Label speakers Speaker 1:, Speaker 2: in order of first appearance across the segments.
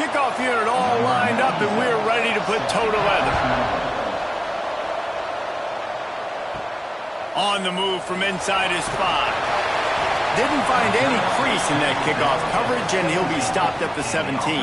Speaker 1: Kickoff unit all lined up, and we're ready to put toe to leather. On the move from inside his 5. Didn't find any crease in that kickoff coverage, and he'll be stopped at the 17.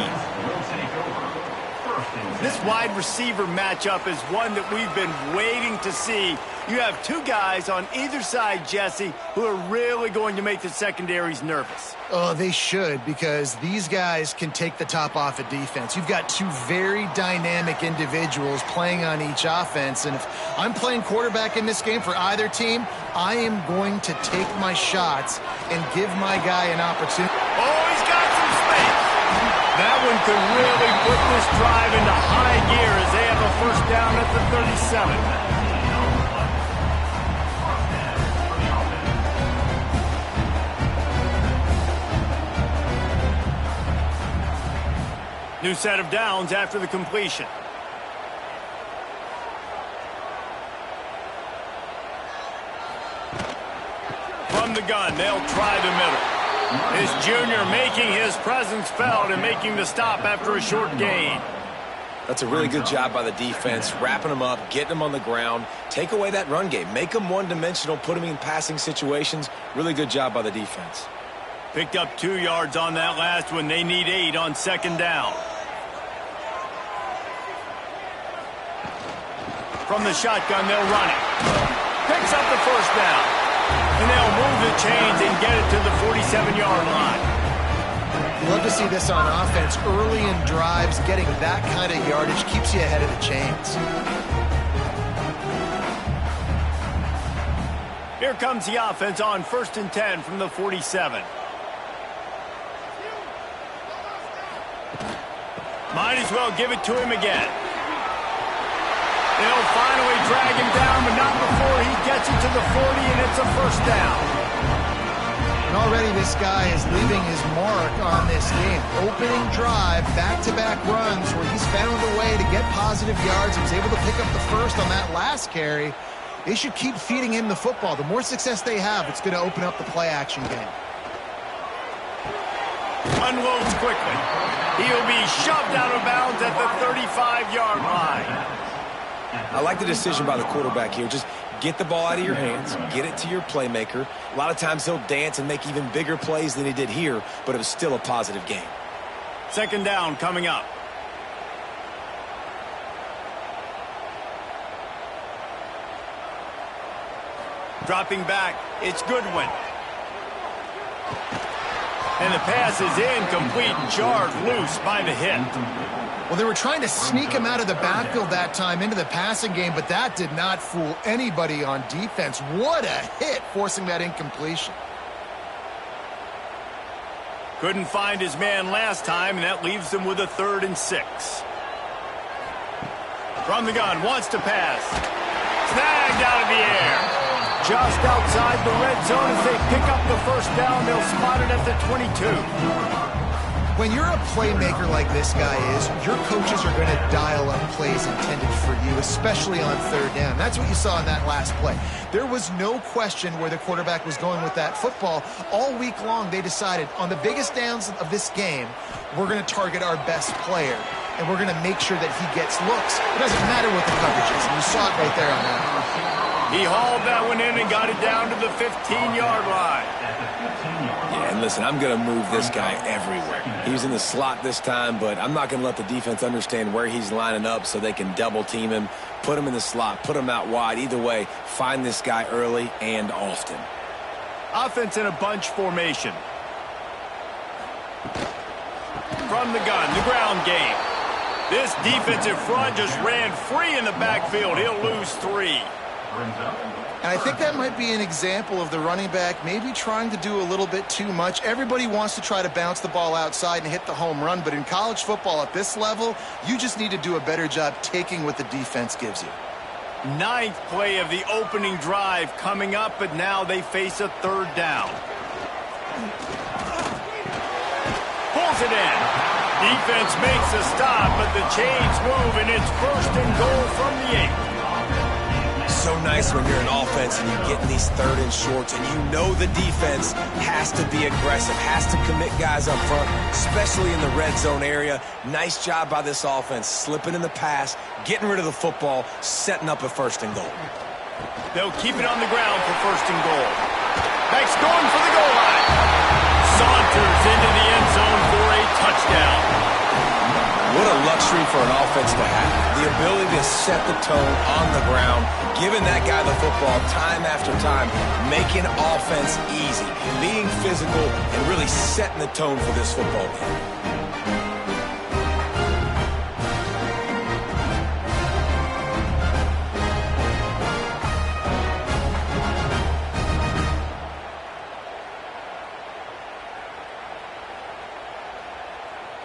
Speaker 1: This wide receiver matchup is one that we've been waiting to see. You have two guys on either side, Jesse, who are really going to make the secondaries nervous.
Speaker 2: Oh, they should, because these guys can take the top off a defense. You've got two very dynamic individuals playing on each offense, and if I'm playing quarterback in this game for either team, I am going to take my shots and give my guy an opportunity.
Speaker 1: Oh, he's got some space. That one could really put this drive into high gear as they have a first down at the 37. New set of downs after the completion. From the gun, they'll try the middle. This junior making his presence felt and making the stop after a short gain.
Speaker 3: That's a really good job by the defense, wrapping them up, getting them on the ground, take away that run game, make them one-dimensional, put them in passing situations. Really good job by the defense.
Speaker 1: Picked up 2 yards on that last one. They need 8 on second down. From the shotgun, they'll run it. Picks up the first down. And they'll move the chains and get it to the 47-yard line.
Speaker 2: Love to see this on offense. Early in drives, getting that kind of yardage keeps you ahead of the chains.
Speaker 1: Here comes the offense on 1st and 10 from the 47. Might as well give it to him again. They'll finally drag him down, but not before he gets it to the 40, and it's a first down.
Speaker 2: And already this guy is leaving his mark on this game. Opening drive, back-to-back runs where he's found a way to get positive yards. He was able to pick up the first on that last carry. They should keep feeding him the football. The more success they have, it's going to open up the play-action game.
Speaker 1: Unloads quickly. He'll be shoved out of bounds at the 35-yard line.
Speaker 3: I like the decision by the quarterback here. Just get the ball out of your hands, get it to your playmaker. A lot of times he'll dance and make even bigger plays than he did here, but it was still a positive game.
Speaker 1: Second down coming up. Dropping back, it's Goodwin. And the pass is incomplete and charged loose by the hit.
Speaker 2: Well, they were trying to sneak him out of the backfield that time into the passing game, but that did not fool anybody on defense. What a hit, forcing that incompletion.
Speaker 1: Couldn't find his man last time, and that leaves them with a 3rd and 6. From the gun, wants to pass. Snagged out of the air. Just outside the red zone as they pick up the first down. They'll spot it at the 22.
Speaker 2: When you're a playmaker like this guy is, your coaches are going to dial up plays intended for you, especially on 3rd down. That's what you saw in that last play. There was no question where the quarterback was going with that football. All week long, they decided on the biggest downs of this game, we're going to target our best player, and we're going to make sure that he gets looks. It doesn't matter what the coverage is, and you saw it right there on that.
Speaker 1: He hauled that one in and got it down to the 15-yard line.
Speaker 3: Yeah, and listen, I'm going to move this guy everywhere. He was in the slot this time, but I'm not going to let the defense understand where he's lining up so they can double-team him, put him in the slot, put him out wide. Either way, find this guy early and often.
Speaker 1: Offense in a bunch formation. From the gun, the ground game. This defensive front just ran free in the backfield. He'll lose 3.
Speaker 2: And I think that might be an example of the running back maybe trying to do a little bit too much. Everybody wants to try to bounce the ball outside and hit the home run, but in college football at this level, you just need to do a better job taking what the defense gives you.
Speaker 1: 9th play of the opening drive coming up, but now they face a 3rd down. Pulls it in. Defense makes a stop, but the chains move, and it's 1st and goal from the 8.
Speaker 3: so nice when you're an offense and you get in these third and shorts and you know the defense has to be aggressive, has to commit guys up front, especially in the red zone area. Nice job by this offense, slipping in the pass, getting rid of the football, setting up a 1st and goal.
Speaker 1: They'll keep it on the ground for 1st and goal. Beck's going for the goal line. Saunters into the end zone for a touchdown.
Speaker 3: What a luxury for an offense to have. The ability to set the tone on the ground, giving that guy the football time after time, making offense easy, being physical, and really setting the tone for this football game.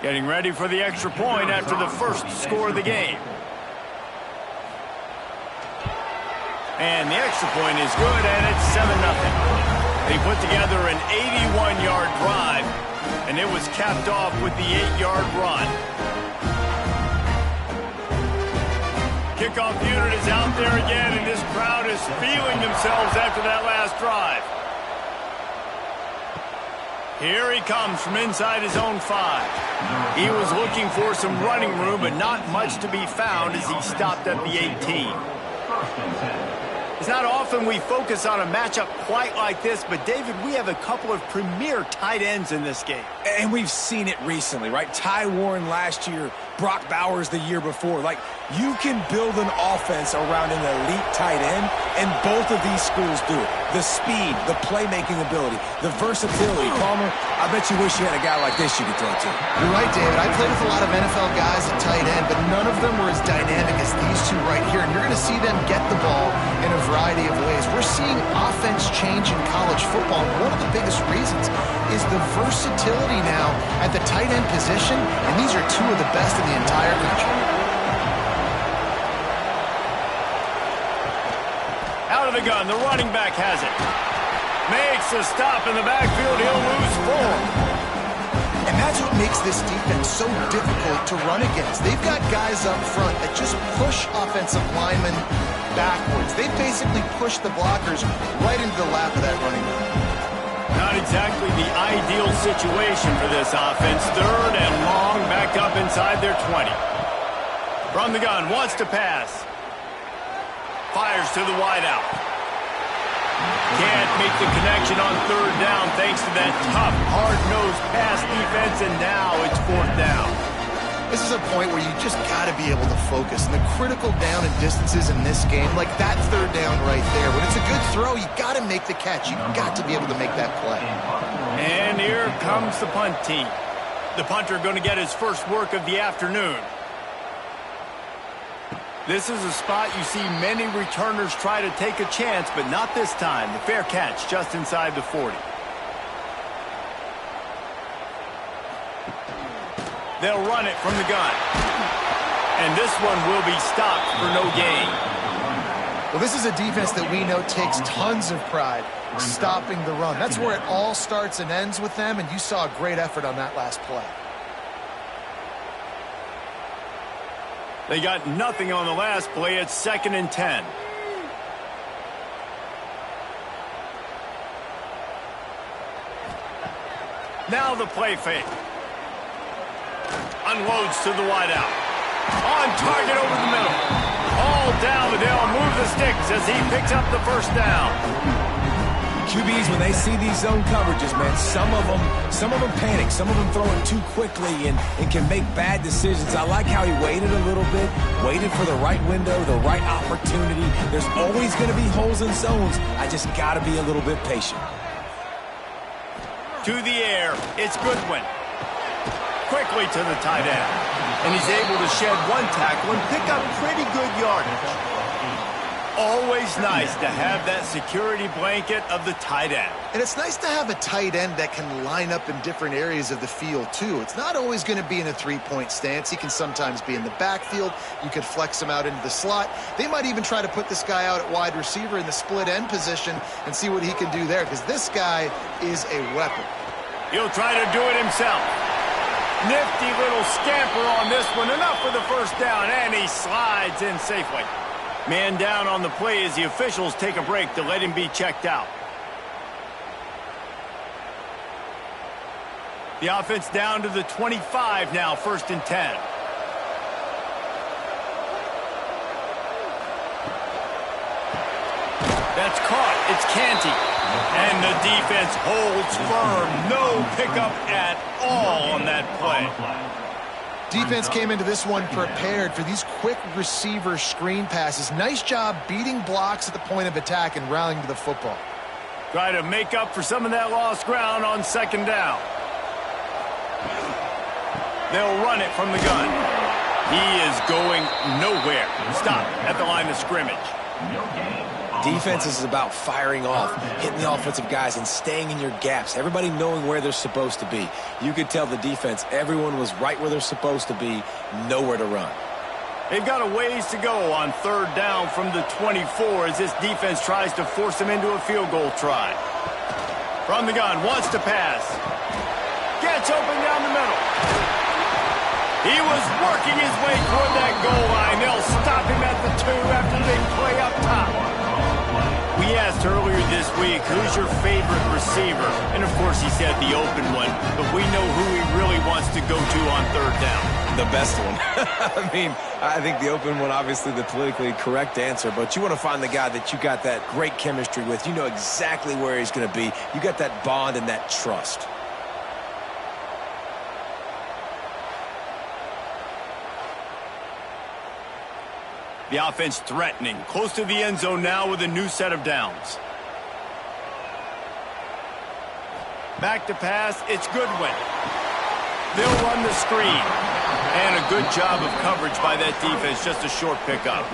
Speaker 1: Getting ready for the extra point after the first score of the game. And the extra point is good, and it's 7-0. They put together an 81-yard drive, and it was capped off with the 8-yard run. Kickoff unit is out there again, and this crowd is feeling themselves after that last drive. Here he comes from inside his own 5. He was looking for some running room, but not much to be found as he stopped at the 18. It's not often we focus on a matchup quite like this, but David, we have a couple of premier tight ends in this game.
Speaker 3: And we've seen it recently, right? Ty Warren last year, Brock Bowers the year before. Like, you can build an offense around an elite tight end, and both of these schools do it. The speed, the playmaking ability, the versatility. Palmer, I bet you wish you had a guy like this you could throw to.
Speaker 2: You're right, David. I played with a lot of NFL guys at tight end, but none of them were as dynamic as these two right here. And you're going to see them get the ball in a variety of ways. We're seeing offense change in college football. And one of the biggest reasons is the versatility now at the tight end position. And these are two of the best in the entire country.
Speaker 1: Out of the gun, the running back has it. Makes a stop in the backfield. He'll lose 4.
Speaker 2: And that's what makes this defense so difficult to run against. They've got guys up front that just push offensive linemen backwards. They basically push the blockers right into the lap of that running back.
Speaker 1: Not exactly the ideal situation for this offense. 3rd and long, back up inside their 20. From the gun, wants to pass. Fires to the wideout. Can't make the connection on 3rd down thanks to that tough, hard-nosed pass defense, and now it's 4th down.
Speaker 2: This is a point where you just got to be able to focus. And the critical down and distances in this game, like that 3rd down right there, when it's a good throw, you got to make the catch. You got to be able to make that play.
Speaker 1: And here comes the punt team. The punter going to get his first work of the afternoon. This is a spot you see many returners try to take a chance, but not this time. The fair catch just inside the 40. They'll run it from the gun. And this one will be stopped for no gain.
Speaker 2: Well, this is a defense that we know takes tons of pride stopping the run. That's where it all starts and ends with them, and you saw a great effort on that last play.
Speaker 1: They got nothing on the last play. It's 2nd and 10. Now the play fake. Unloads to the wideout. On target over the middle. All down, but they'll move the sticks as he picks up the 1st down.
Speaker 3: QBs, when they see these zone coverages, man, some of them panic. Some of them throw it too quickly and can make bad decisions. I like how he waited a little bit, waited for the right window, the right opportunity. There's always going to be holes in zones. I just got to be a little bit patient.
Speaker 1: To the air, it's Goodwin. Quickly to the tight end. And he's able to shed one tackle and pick up pretty good yardage. Always nice to have that security blanket of the tight end.
Speaker 2: And it's nice to have a tight end that can line up in different areas of the field, too. It's not always going to be in a three-point stance. He can sometimes be in the backfield. You could flex him out into the slot. They might even try to put this guy out at wide receiver in the split end position and see what he can do there, because this guy is a weapon.
Speaker 1: He'll try to do it himself. Nifty little scamper on this one. Enough for the 1st down, and he slides in safely. Man down on the play as the officials take a break to let him be checked out. The offense down to the 25 now, 1st and 10. That's caught. It's Canty. And the defense holds firm. No pickup at all on that play.
Speaker 2: Defense came into this one prepared for these quick receiver screen passes. Nice job beating blocks at the point of attack and rallying to the football.
Speaker 1: Try to make up for some of that lost ground on 2nd down. They'll run it from the gun. He is going nowhere. Stop at the line of scrimmage.
Speaker 3: Defense is about firing off, hitting the offensive guys, and staying in your gaps. Everybody knowing where they're supposed to be. You could tell the defense, everyone was right where they're supposed to be, nowhere to run.
Speaker 1: They've got a ways to go on 3rd down from the 24 as this defense tries to force them into a field goal try. From the gun, wants to pass. Gets open down the middle. He was working his way toward that goal line. They'll stop him at the 2 after the big play up top. We asked earlier this week, who's your favorite receiver? And, of course, he said the open one. But we know who he really wants to go to on 3rd down.
Speaker 3: The best one. I mean, I think the open one, obviously the politically correct answer, but you want to find the guy that you got that great chemistry with. You know exactly where he's going to be. You got that bond and that trust.
Speaker 1: The offense threatening, close to the end zone now with a new set of downs. Back to pass, it's Goodwin. They'll run the screen. And a good job of coverage by that defense, just a short pickup.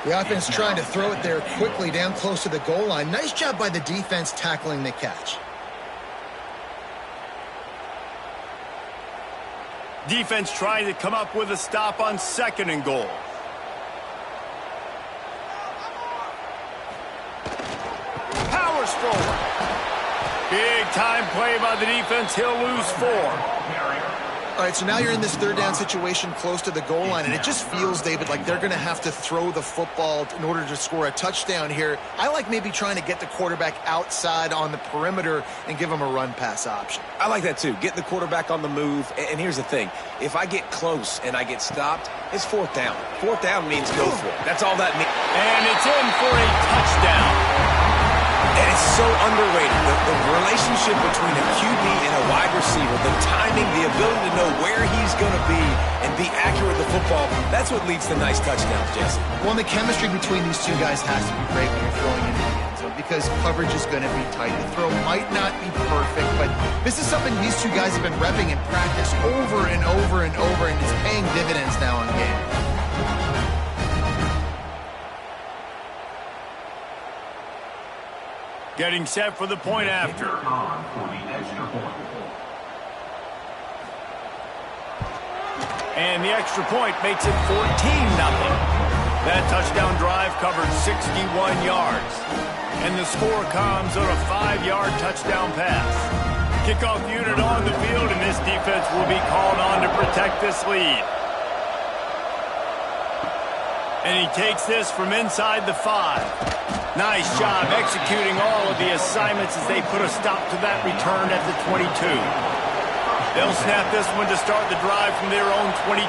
Speaker 2: The offense trying to throw it there quickly down close to the goal line. Nice job by the defense tackling the catch.
Speaker 1: Defense trying to come up with a stop on 2nd and goal. Powers forward. Big time play by the defense. He'll lose 4.
Speaker 2: All right, so now you're in this 3rd down situation close to the goal line, and it just feels, David, like they're going to have to throw the football in order to score a touchdown here. I like maybe trying to get the quarterback outside on the perimeter and give him a run-pass option.
Speaker 3: I like that too. Get the quarterback on the move. And here's the thing. If I get close and I get stopped, it's 4th down. 4th down means go for it. That's all that means.
Speaker 1: And it's in for a touchdown.
Speaker 3: And it's so underrated. The relationship between a QB and a wide receiver, the timing, the ability to know where he's going to be and be accurate with the football, that's what leads to nice touchdowns, Jesse.
Speaker 2: Well, the chemistry between these two guys has to be great when you're throwing into the end zone because coverage is going to be tight. The throw might not be perfect, but this is something these two guys have been repping in practice over and over and over, and it's paying dividends now in game.
Speaker 1: Getting set for the point after. And the extra point makes it 14-0. That touchdown drive covered 61 yards. And the score comes on a 5-yard touchdown pass. Kickoff unit on the field, and this defense will be called on to protect this lead. And he takes this from inside the 5. Nice job executing all of the assignments as they put a stop to that return at the 22. They'll snap this one to start the drive from their own 22.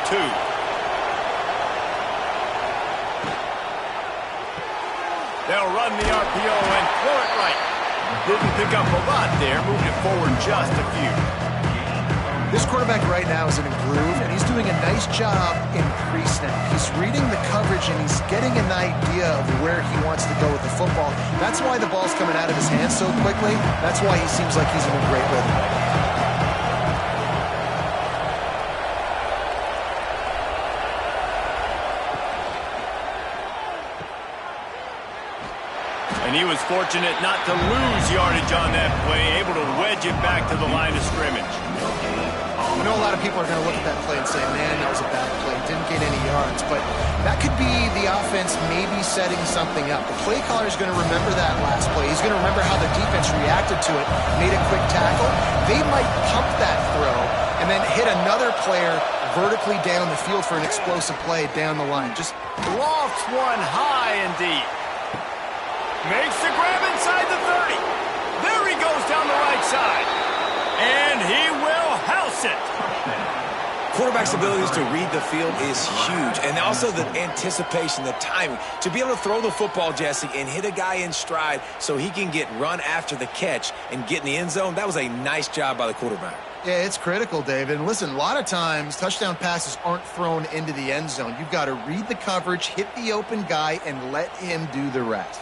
Speaker 1: They'll run the RPO and throw it right. Didn't pick up a lot there, moving it forward just a few.
Speaker 2: This quarterback right now is in a groove, and he's doing a nice job in pre-snap. He's reading the coverage, and he's getting an idea of where he wants to go with the football. That's why the ball's coming out of his hands so quickly. That's why he seems like he's in a great rhythm right now.
Speaker 1: And he was fortunate not to lose yardage on that play, able to wedge it back to the line of scrimmage.
Speaker 2: I know a lot of people are going to look at that play and say, man, that was a bad play. Didn't get any yards. But that could be the offense maybe setting something up. The play caller is going to remember that last play. He's going to remember how the defense reacted to it, made a quick tackle. They might pump that throw and then hit another player vertically down the field for an explosive play down the line. Just
Speaker 1: lofts one high and deep. Makes the grab inside the 30. There he goes down the right side. And he will house it.
Speaker 3: Quarterback's abilities to read the field is huge. And also the anticipation, the timing. To be able to throw the football, Jesse, and hit a guy in stride so he can get run after the catch and get in the end zone, that was a nice job by the quarterback.
Speaker 2: Yeah, it's critical, David. And listen, a lot of times touchdown passes aren't thrown into the end zone. You've got to read the coverage, hit the open guy, and let him do the rest.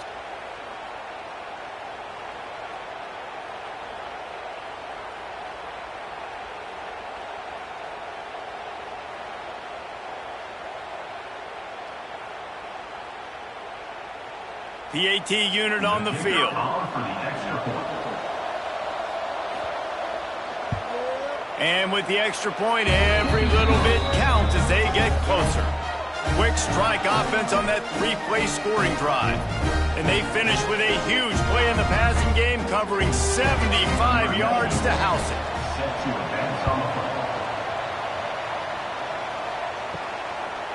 Speaker 1: PAT unit on the field. And with the extra point, every little bit counts as they get closer. Quick strike offense on that three-play scoring drive. And they finish with a huge play in the passing game, covering 75 yards to house it.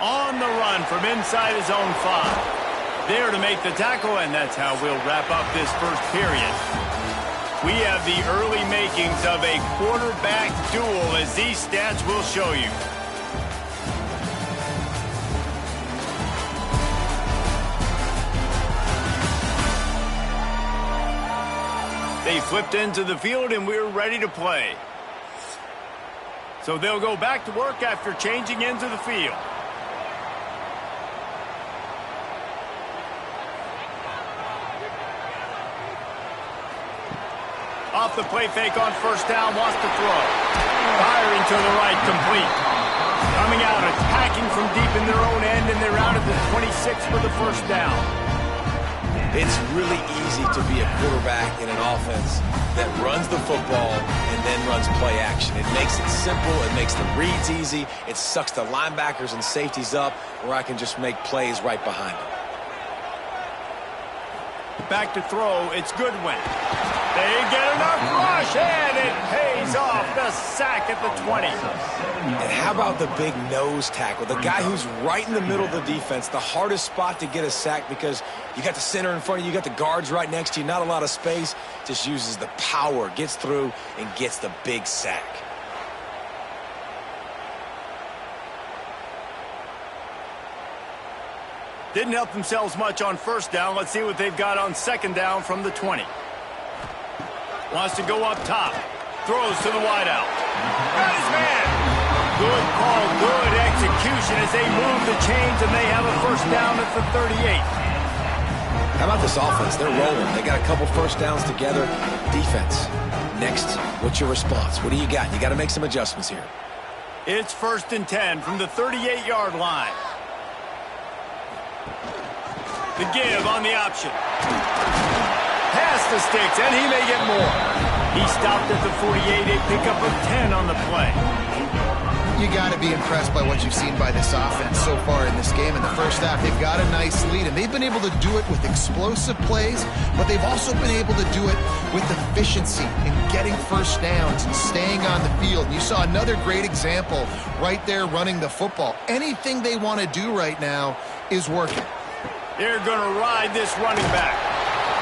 Speaker 1: On the run from inside his own 5. There to make the tackle, and that's how we'll wrap up this first period. We have the early makings of a quarterback duel, as these stats will show you. They flipped into the field, and we're ready to play. So they'll go back to work after changing into the field. Off the play fake on first down, wants to throw. Firing to the right, complete. Coming out, attacking from deep in their own end, and they're out at the 26 for the first down.
Speaker 3: It's really easy to be a quarterback in an offense that runs the football and then runs play action. It makes it simple. It makes the reads easy. It sucks the linebackers and safeties up where I can just make plays right behind them.
Speaker 1: Back to throw, it's Goodwin. They get enough rush, and it pays off. The sack at the 20.
Speaker 3: And how about the big nose tackle? The guy who's right in the middle of the defense, the hardest spot to get a sack because you got the center in front of you, you got the guards right next to you, not a lot of space. Just uses the power, gets through, and gets the big sack.
Speaker 1: Didn't help themselves much on first down. Let's see what they've got on second down from the 20. Wants to go up top. Throws to the wideout. Got his man. Good call, good execution as they move the chains, and they have a first down at the 38.
Speaker 3: How about this offense? They're rolling. They got a couple first downs together. Defense. Next, what's your response? What do you got? You got to make some adjustments here.
Speaker 1: It's 1st and 10 from the 38-yard line. The give on the option. Pass the sticks, and he may get more. He stopped at the 48, a pickup of 10 on the play.
Speaker 2: You got to be impressed by what you've seen by this offense so far in this game. In the first half, they've got a nice lead, and they've been able to do it with explosive plays, but they've also been able to do it with efficiency in getting first downs and staying on the field. And you saw another great example right there running the football. Anything they want to do right now is working.
Speaker 1: They're going to ride this running back.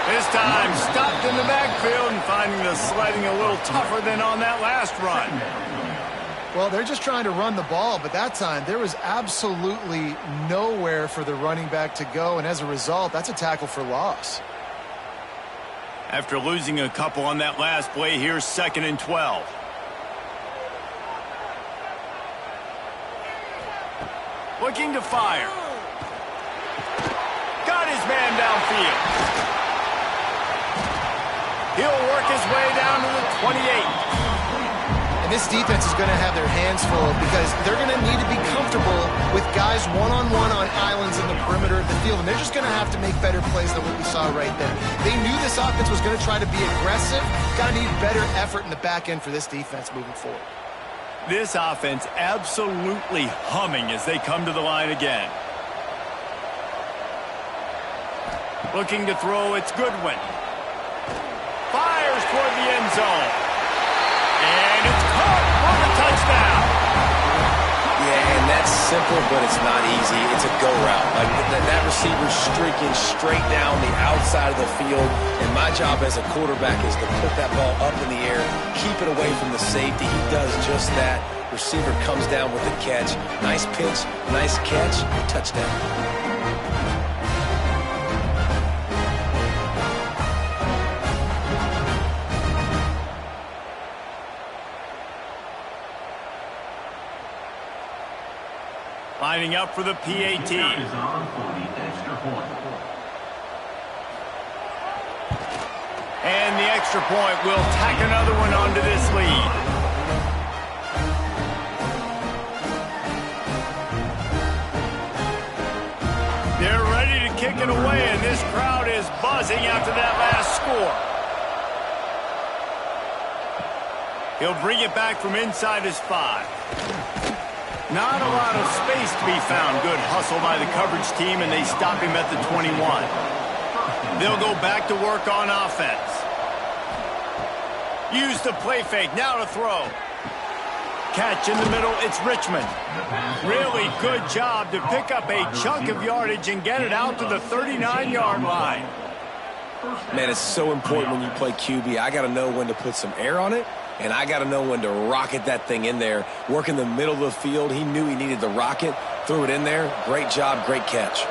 Speaker 1: This time stopped in the backfield and finding the sledding a little tougher than on that last run.
Speaker 2: Well, they're just trying to run the ball, but that time there was absolutely nowhere for the running back to go, and as a result, that's a tackle for loss.
Speaker 1: After losing a couple on that last play, here's 2nd and 12. Looking to fire. Got his man downfield. He'll work his way down to the 28.
Speaker 2: And this defense is going to have their hands full because they're going to need to be comfortable with guys one-on-one on islands in the perimeter of the field. And they're just going to have to make better plays than what we saw right there. They knew this offense was going to try to be aggressive. Got to need better effort in the back end for this defense moving forward.
Speaker 1: This offense absolutely humming as they come to the line again. Looking to throw, it's Goodwin. Fires toward the end zone. And it's caught for the touchdown.
Speaker 3: Yeah, And that's simple, but it's not easy. It's a go route. Like that receiver's streaking straight down the outside of the field, and my job as a quarterback is to put that ball up in the air, keep it away from the safety. He does just that. Receiver comes down with the catch. Nice pitch, nice catch, touchdown.
Speaker 1: Lining up for the PAT. And the extra point will tack another one onto this lead. They're ready to kick it away, and this crowd is buzzing after that last score. He'll bring it back from inside his 5. Not a lot of space to be found. Good hustle by the coverage team, and they stop him at the 21. They'll go back to work on offense. Use the play fake. Now to throw. Catch in the middle. It's Richmond. Really good job to pick up a chunk of yardage and get it out to the 39-yard line.
Speaker 3: Man, it's so important when you play QB. I got to know when to put some air on it, and I got to know when to rocket that thing in there. Work in the middle of the field. He knew he needed the rocket. Threw it in there. Great job, great catch.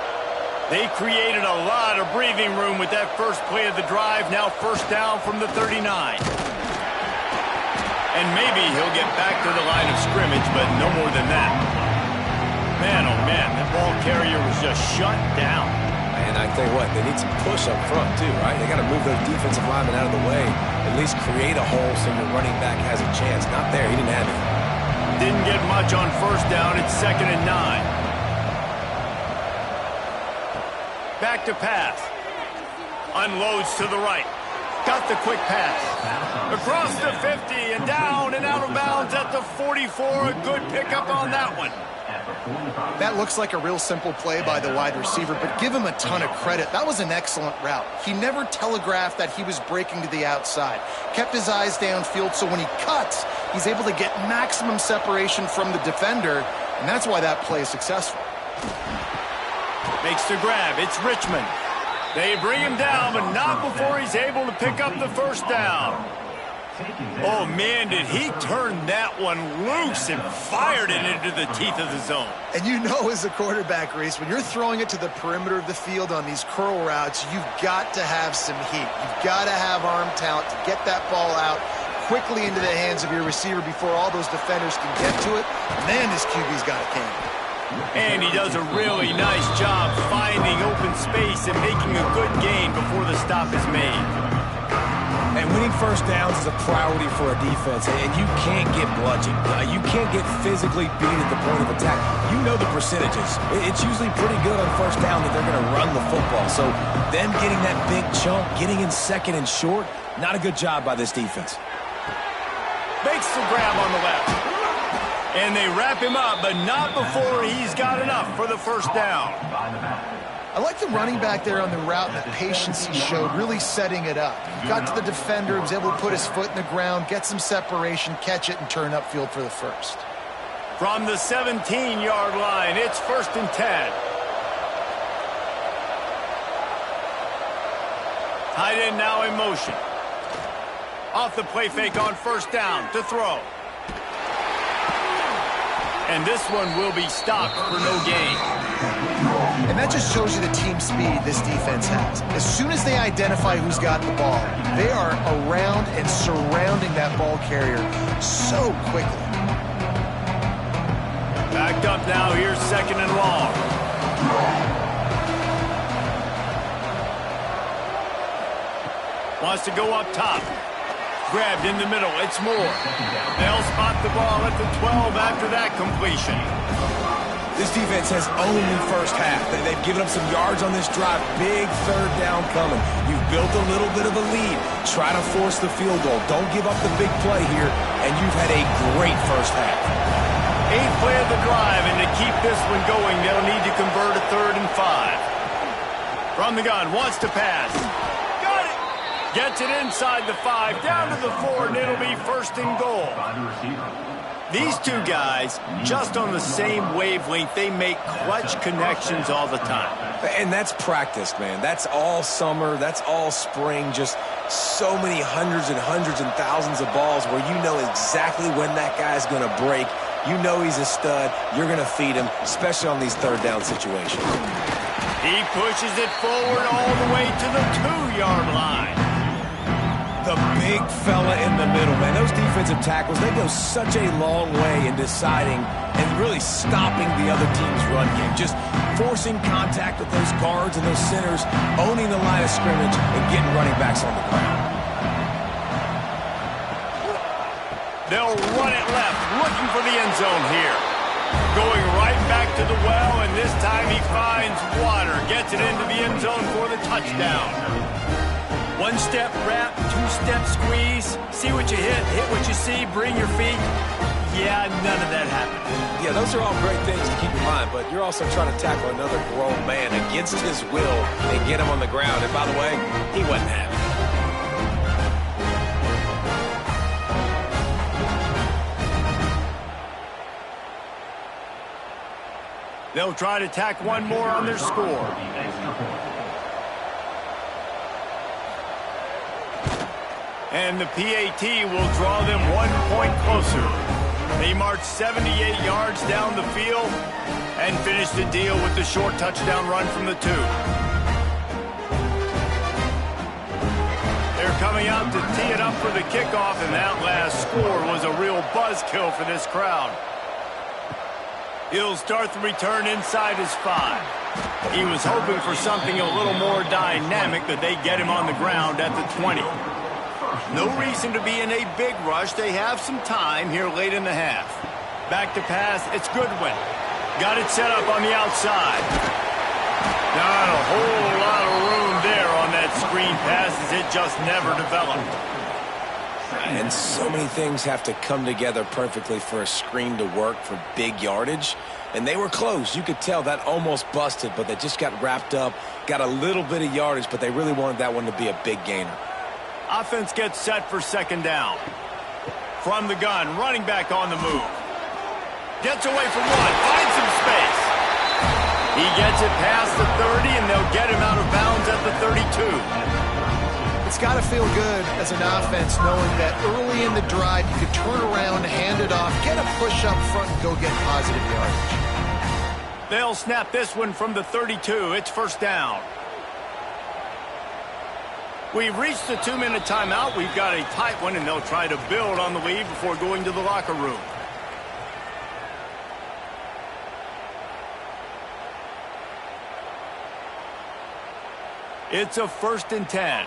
Speaker 1: They created a lot of breathing room with that first play of the drive. Now first down from the 39. And maybe he'll get back to the line of scrimmage, but no more than that. Man, oh man, that ball carrier was just shut down.
Speaker 3: And I tell you what, they need some push up front too, right? They got to move those defensive linemen out of the way. At least create a hole so your running back has a chance. Not there. He didn't have it.
Speaker 1: Didn't get much on first down. It's 2nd and 9. Back to pass. Unloads to the right. Got the quick pass. Across the 50 and down and out of bounds at the 44. A good pickup on that one.
Speaker 2: That looks like a real simple play by the wide receiver, but give him a ton of credit. That was an excellent route. He never telegraphed that he was breaking to the outside. Kept his eyes downfield, so when he cuts, he's able to get maximum separation from the defender, and that's why that play is successful.
Speaker 1: Makes the grab. It's Richmond. They bring him down, but not before he's able to pick up the first down. Oh, man, did he turn that one loose and fired it into the teeth of the zone.
Speaker 2: And you know, as a quarterback, Reese, when you're throwing it to the perimeter of the field on these curl routes, you've got to have some heat. You've got to have arm talent to get that ball out quickly into the hands of your receiver before all those defenders can get to it. Man, this QB's got a cannon.
Speaker 1: And he does a really nice job finding open space and making a good gain before the stop is made.
Speaker 3: And winning first downs is a priority for a defense, and you can't get bludgeoned. You can't get physically beat at the point of attack. You know the percentages. It's usually pretty good on first down that they're going to run the football. So them getting that big chunk, getting in 2nd and short, not a good job by this defense.
Speaker 1: Makes the grab on the left. And they wrap him up, but not before he's got enough for the first down.
Speaker 2: I like the running back there on the route and the patience he showed, really setting it up. He got to the defender, was able to put his foot in the ground, get some separation, catch it, and turn upfield for the first.
Speaker 1: From the 17-yard line, it's 1st and 10. Tight end now in motion. Off the play fake on first down to throw. And this one will be stopped for no gain.
Speaker 2: And that just shows you the team speed this defense has. As soon as they identify who's got the ball, they are around and surrounding that ball carrier so quickly.
Speaker 1: Backed up now. Here's 2nd and long. Wants to go up top. Grabbed in the middle. It's Moore. They'll spot the ball at the 12 after that completion.
Speaker 3: This defense has owned the first half. They've given up some yards on this drive. Big third down coming. You've built a little bit of a lead. Try to force the field goal. Don't give up the big play here, and you've had a great first half.
Speaker 1: 8th play of the drive, and to keep this one going, they'll need to convert a 3rd and 5. From the gun, wants to pass. Got it! Gets it inside the 5, down to the 4, and it'll be 1st and goal. These two guys, just on the same wavelength, they make clutch connections all the time.
Speaker 3: And that's practice, man. That's all summer. That's all spring. Just so many hundreds and thousands of balls where you know exactly when that guy's going to break. You know he's a stud. You're going to feed him, especially on these third down situations.
Speaker 1: He pushes it forward all the way to the 2-yard line.
Speaker 3: The big fella in the middle, man. Those defensive tackles, they go such a long way in deciding and really stopping the other team's run game. Just forcing contact with those guards and those centers, owning the line of scrimmage, and getting running backs on the ground.
Speaker 1: They'll run it left, looking for the end zone here. Going right back to the well, and this time he finds water. Gets it into the end zone for the touchdown. One-step wrap, two-step squeeze. See what you hit what you see, bring your feet. Yeah, none of that happened.
Speaker 3: Yeah, those are all great things to keep in mind, but you're also trying to tackle another grown man against his will and get him on the ground. And by the way, he wasn't happy.
Speaker 1: They'll try to tack one more on their score. And the PAT will draw them 1 point closer. They march 78 yards down the field and finish the deal with the short touchdown run from the 2. They're coming out to tee it up for the kickoff, and that last score was a real buzzkill for this crowd. He'll start the return inside his 5. He was hoping for something a little more dynamic, but they get him on the ground at the 20. No reason to be in a big rush. They have some time here late in the half. Back to pass. It's Goodwin. Got it set up on the outside. Not a whole lot of room there on that screen pass as it just never developed.
Speaker 3: And so many things have to come together perfectly for a screen to work for big yardage. And they were close. You could tell that almost busted, but they just got wrapped up, got a little bit of yardage, but they really wanted that one to be a big gainer.
Speaker 1: Offense gets set for second down. From the gun, running back on the move. Gets away from one, finds some space. He gets it past the 30, and they'll get him out of bounds at the 32.
Speaker 2: It's got to feel good as an offense knowing that early in the drive you could turn around, hand it off, get a push up front, and go get positive yardage.
Speaker 1: They'll snap this one from the 32. It's first down. We've reached the 2-minute timeout. We've got a tight one, and they'll try to build on the lead before going to the locker room. It's a 1st and 10.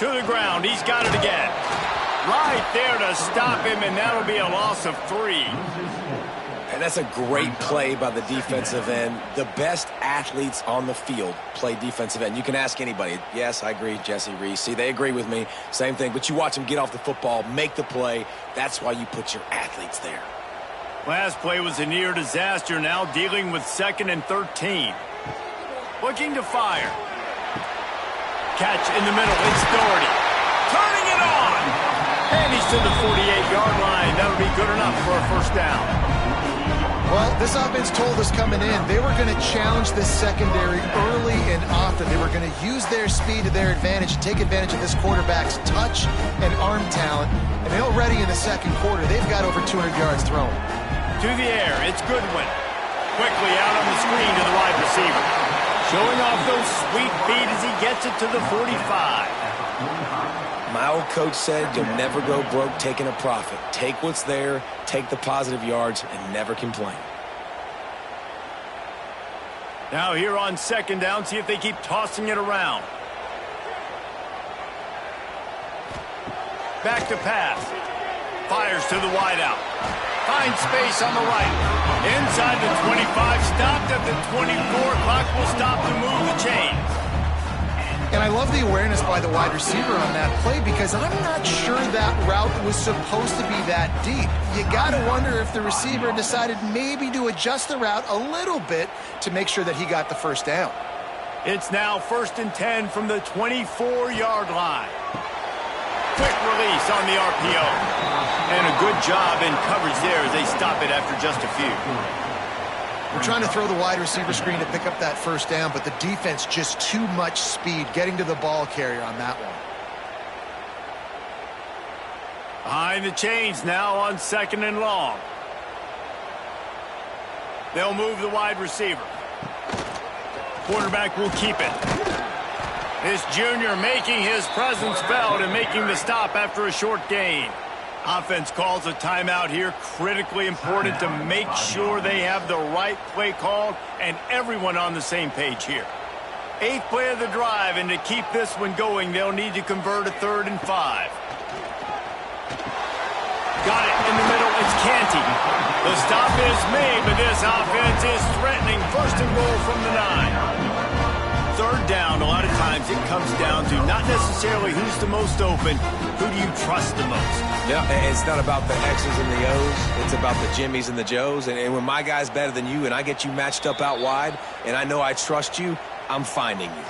Speaker 1: To the ground. He's got it again. Right there to stop him, and that'll be a loss of 3.
Speaker 3: And that's a great play by the defensive end. The best athletes on the field play defensive end. You can ask anybody. Yes, I agree, Jesse Reese. See, they agree with me. Same thing. But you watch them get off the football, make the play. That's why you put your athletes there.
Speaker 1: Last play was a near disaster. Now dealing with 2nd and 13. Looking to fire. Catch in the middle. It's Doherty. Turning it on. And he's to the 48-yard line. That'll be good enough for a first down.
Speaker 2: Well, this offense told us coming in they were going to challenge this secondary early and often. They were going to use their speed to their advantage and take advantage of this quarterback's touch and arm talent. And already in the second quarter, they've got over 200 yards thrown.
Speaker 1: To the air, it's Goodwin. Quickly out on the screen to the wide receiver. Showing off those sweet feet as he gets it to the 45.
Speaker 3: My old coach said you'll never go broke taking a profit. Take what's there, take the positive yards, and never complain.
Speaker 1: Now here on 2nd down, see if they keep tossing it around. Back to pass. Fires to the wideout. Finds space on the right. Inside the 25, stopped at the 24. Clock will stop to move the chains.
Speaker 2: And I love the awareness by the wide receiver on that play because I'm not sure that route was supposed to be that deep. You got to wonder if the receiver decided maybe to adjust the route a little bit to make sure that he got the first down.
Speaker 1: It's now 1st and 10 from the 24-yard line. quick release on the RPO. And a good job in coverage there as they stop it after just a few.
Speaker 2: We're trying to throw the wide receiver screen to pick up that first down, but the defense just too much speed getting to the ball carrier on that one.
Speaker 1: Behind the chains now on 2nd and long. They'll move the wide receiver. Quarterback will keep it. This junior making his presence felt and making the stop after a short gain. Offense calls a timeout here. Critically important to make sure they have the right play called and everyone on the same page here. 8th play of the drive, and to keep this one going, they'll need to convert a 3rd and 5. Got it in the middle. It's Canty. The stop is made, but this offense is threatening. 1st and goal from the 9. 3rd down, a lot of times it comes down to not necessarily who's the most open, who do you trust the most?
Speaker 3: Yeah, it's not about the X's and the O's. It's about the Jimmys and the Joes. And when my guy's better than you and I get you matched up out wide and I know I trust you, I'm finding you.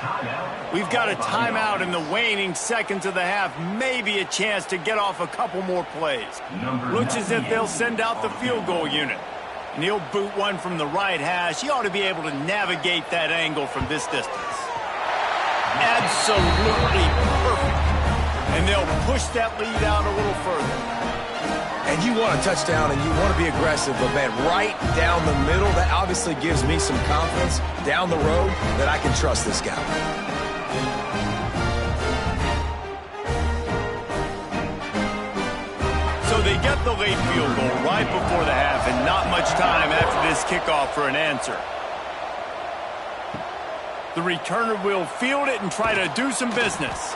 Speaker 1: We've got a timeout in the waning seconds of the half. Maybe a chance to get off a couple more plays. Looks as if they'll send out the field goal unit. And he'll boot one from the right hash. He ought to be able to navigate that angle from this distance. Absolutely perfect. And they'll push that lead out a little further.
Speaker 3: And you want a touchdown and you want to be aggressive, but man, right down the middle, that obviously gives me some confidence down the road that I can trust this guy.
Speaker 1: So they get the late field goal right before the half and not much time after this kickoff for an answer. The returner will field it and try to do some business.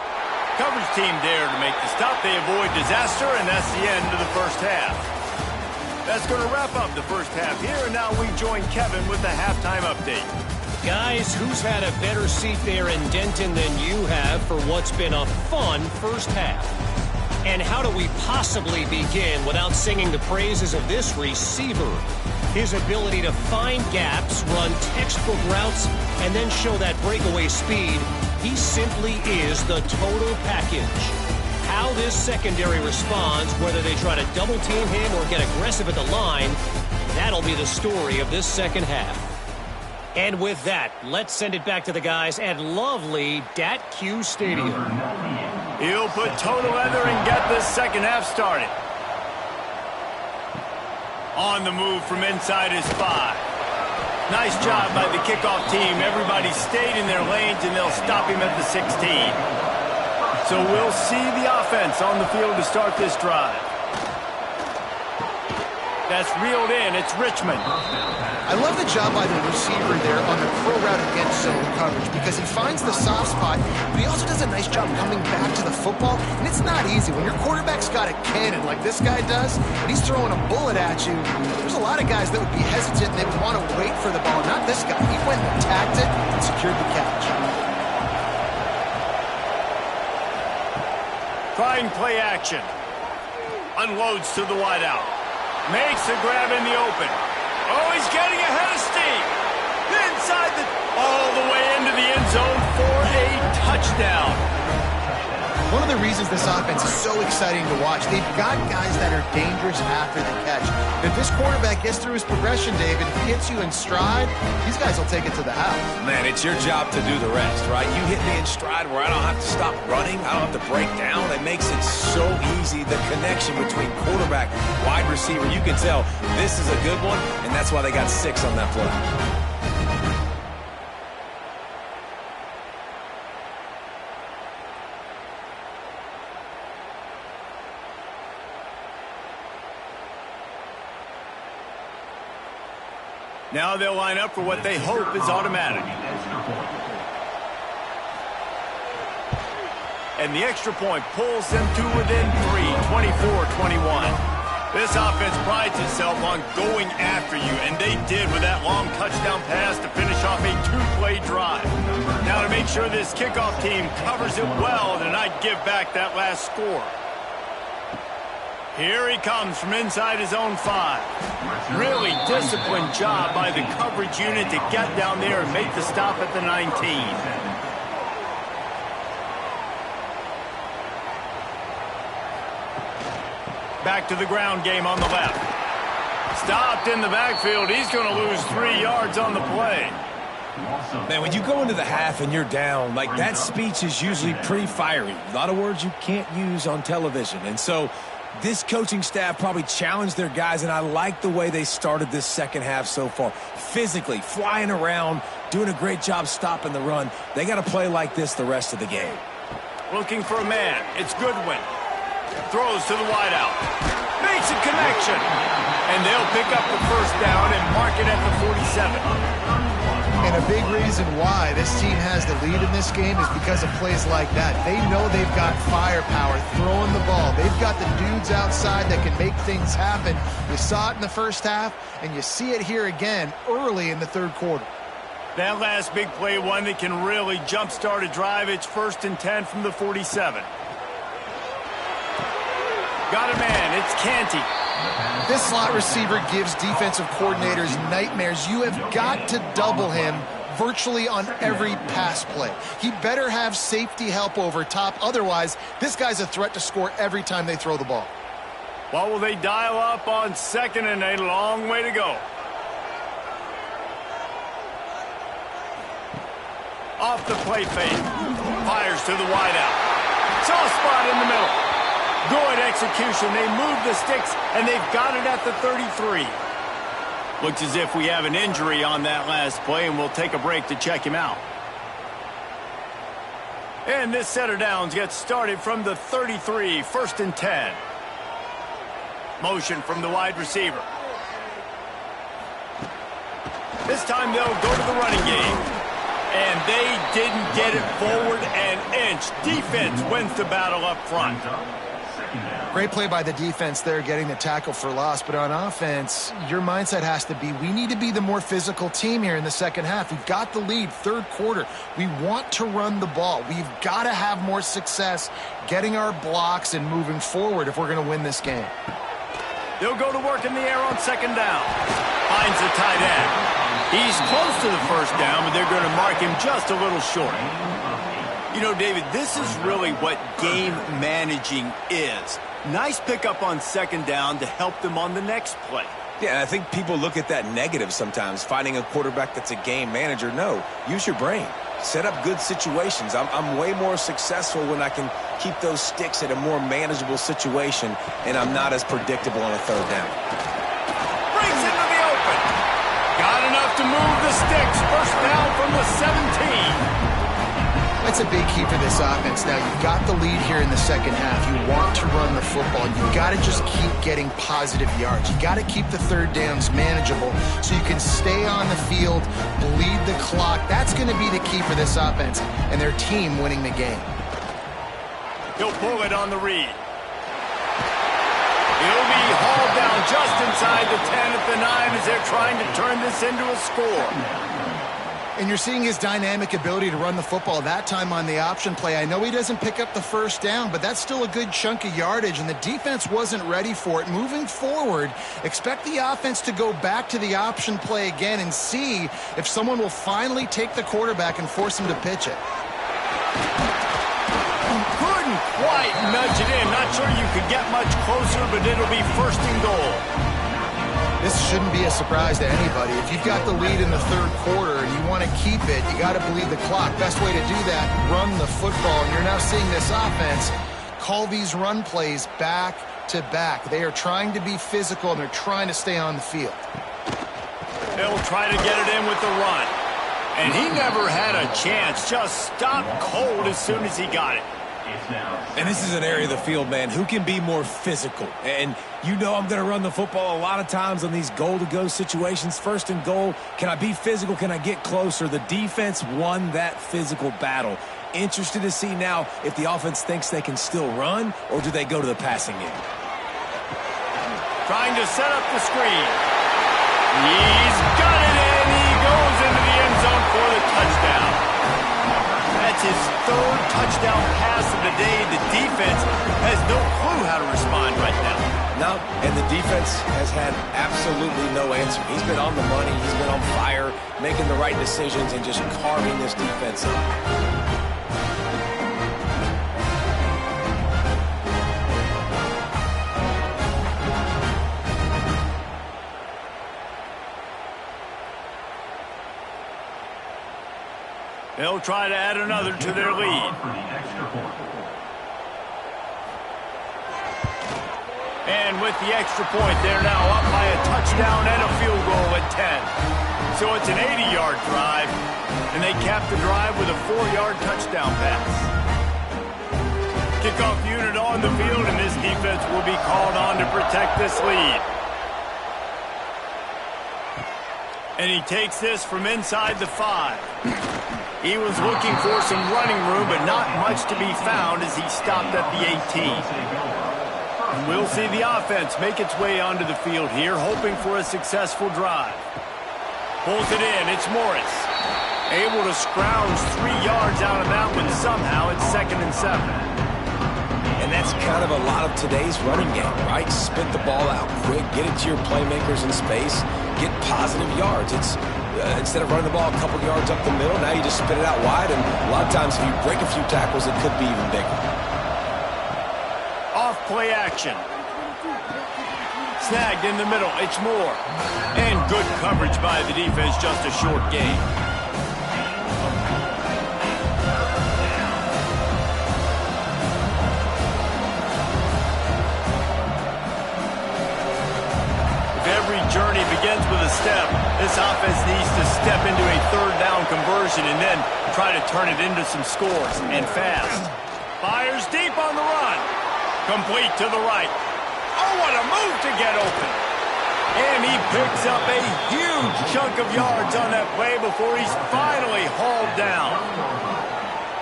Speaker 1: Coverage team there to make the stop. They avoid disaster, and that's the end of the first half. That's going to wrap up the first half here, and now we join Kevin with the halftime update.
Speaker 4: Guys, who's had a better seat there in Denton than you have for what's been a fun first half? And how do we possibly begin without singing the praises of this receiver? His ability to find gaps, run textbook routes, and then show that breakaway speed. He simply is the total package. How this secondary responds, whether they try to double team him or get aggressive at the line, that'll be the story of this second half. And with that, let's send it back to the guys at lovely Dat-Q Stadium.
Speaker 1: He'll put toe to leather and get this second half started. On the move from inside his 5. Nice job by the kickoff team. Everybody stayed in their lanes, and they'll stop him at the 16. So we'll see the offense on the field to start this drive. That's reeled in. It's Richmond.
Speaker 2: I love the job by the receiver there on the curl route against zone coverage because he finds the soft spot, but he also does a nice job coming back to the football, and it's not easy. When your quarterback's got a cannon like this guy does, and he's throwing a bullet at you, there's a lot of guys that would be hesitant and they would want to wait for the ball. Not this guy. He went and attacked it and secured the catch.
Speaker 1: Trying play action. Unloads to the wideout. Makes a grab in the open. Oh, he's getting ahead of steam. Inside all the way into the end zone for a touchdown.
Speaker 2: One of the reasons this offense is so exciting to watch, they've got guys that are dangerous after the catch. If this quarterback gets through his progression, David, if he hits you in stride, these guys will take it to the house.
Speaker 3: Man, it's your job to do the rest, right? You hit me in stride where I don't have to stop running. I don't have to break down. It makes it so easy. The connection between quarterback, wide receiver, you can tell this is a good one, and that's why they got 6 on that play.
Speaker 1: Now they'll line up for what they hope is automatic. And the extra point pulls them to within 3, 24-21. This offense prides itself on going after you, and they did with that long touchdown pass to finish off a 2-play drive. Now to make sure this kickoff team covers it well and not give back that last score. Here he comes from inside his own 5. Really disciplined job by the coverage unit to get down there and make the stop at the 19. back to the ground game on the left. Stopped in the backfield. He's going to lose 3 yards on the play.
Speaker 3: Man, when you go into the half and you're down, like that speech is usually pretty fiery. A lot of words you can't use on television. And so this coaching staff probably challenged their guys, and I like the way they started this second half so far. Physically, flying around, doing a great job stopping the run. They got to play like this the rest of the game.
Speaker 1: Looking for a man. It's Goodwin. Throws to the wideout. Makes a connection. And they'll pick up the first down and mark it at the 47.
Speaker 2: And a big reason why this team has the lead in this game is because of plays like that. They know they've got firepower throwing the ball. They've got the dudes outside that can make things happen. You saw it in the first half, and you see it here again early in the third quarter.
Speaker 1: That last big play, one that can really jumpstart a drive. It's 1st and 10 from the 47. Got a man. It's Canty.
Speaker 2: This slot receiver gives defensive coordinators nightmares. You have got to double him virtually on every pass play. He better have safety help over top. Otherwise, this guy's a threat to score every time they throw the ball.
Speaker 1: What will they dial up on 2nd and 8? A long way to go. Off the play fake. Fires to the wideout. Soft spot in the middle. Good execution. They move the sticks, and they've got it at the 33. Looks as if we have an injury on that last play, and we'll take a break to check him out. And this set of downs gets started from the 33, 1st and 10. Motion from the wide receiver. This time they'll go to the running game. And they didn't get it forward an inch. Defense wins the battle up front.
Speaker 2: Great play by the defense there, getting the tackle for loss. But on offense, your mindset has to be, we need to be the more physical team here in the second half. We've got the lead, third quarter. We want to run the ball. We've got to have more success getting our blocks and moving forward if we're going to win this game.
Speaker 1: They'll go to work in the air on 2nd down. Finds the tight end. He's close to the first down, but they're going to mark him just a little short. You know, David, this is really what game managing is. Nice pickup on 2nd down to help them on the next play.
Speaker 3: Yeah, I think people look at that negative sometimes, finding a quarterback that's a game manager. No, use your brain. Set up good situations. I'm way more successful when I can keep those sticks at a more manageable situation, and I'm not as predictable on a 3rd down.
Speaker 1: Brings into the open. Got enough to move the sticks. First down from the 17.
Speaker 2: That's a big key for this offense. Now, you've got the lead here in the second half. You want to run the football. You've got to just keep getting positive yards. You've got to keep the 3rd downs manageable so you can stay on the field, bleed the clock. That's going to be the key for this offense and their team winning the game.
Speaker 1: He'll pull it on the read. He'll be hauled down just inside the 10 at the 9 as they're trying to turn this into a score.
Speaker 2: And you're seeing his dynamic ability to run the football that time on the option play. I know he doesn't pick up the first down, but that's still a good chunk of yardage, and the defense wasn't ready for it. Moving forward, expect the offense to go back to the option play again and see if someone will finally take the quarterback and force him to pitch it.
Speaker 1: Couldn't quite nudge it in. Not sure you could get much closer, but it'll be 1st and goal.
Speaker 2: This shouldn't be a surprise to anybody. If you've got the lead in the third quarter and you want to keep it, you got to bleed the clock. Best way to do that, run the football. And you're now seeing this offense call these run plays back to back. They are trying to be physical, and they're trying to stay on the field.
Speaker 1: They'll try to get it in with the run. And he never had a chance. Just stopped cold as soon as he got it.
Speaker 3: And this is an area of the field, man, who can be more physical. And you know I'm going to run the football a lot of times on these goal-to-go situations. 1st and goal, can I be physical? Can I get closer? The defense won that physical battle. Interested to see now if the offense thinks they can still run, or do they go to the passing game?
Speaker 1: Trying to set up the screen. He's got it in. He goes into the end zone for the touchdown. That's his 3rd touchdown pass of the day. The defense has no clue how to respond right now.
Speaker 3: No, and the defense has had absolutely no answer. He's been on the money. He's been on fire, making the right decisions and just carving this defense up.
Speaker 1: They'll try to add another to their lead. And with the extra point, they're now up by a touchdown and a field goal at 10. So it's an 80-yard drive, and they cap the drive with a 4-yard touchdown pass. Kickoff unit on the field, and this defense will be called on to protect this lead. And he takes this from inside the 5. He was looking for some running room, but not much to be found as he stopped at the 18. And we'll see the offense make its way onto the field here, hoping for a successful drive. Pulls it in. It's Morris. Able to scrounge 3 yards out of that one somehow. It's 2nd and 7.
Speaker 3: And that's kind of a lot of today's running game, right? Spit the ball out quick, get it to your playmakers in space, get positive yards. It's instead of running the ball a couple yards up the middle, now you just spit it out wide, and a lot of times if you break a few tackles, it could be even bigger.
Speaker 1: Off play action. Snagged in the middle. It's Moore. And good coverage by the defense, just a short gain. If every journey begins with a step, this offense needs to step into a 3rd down conversion and then try to turn it into some scores, and fast. Fires deep on the run. Complete to the right. Oh, what a move to get open. And he picks up a huge chunk of yards on that play before he's finally hauled down.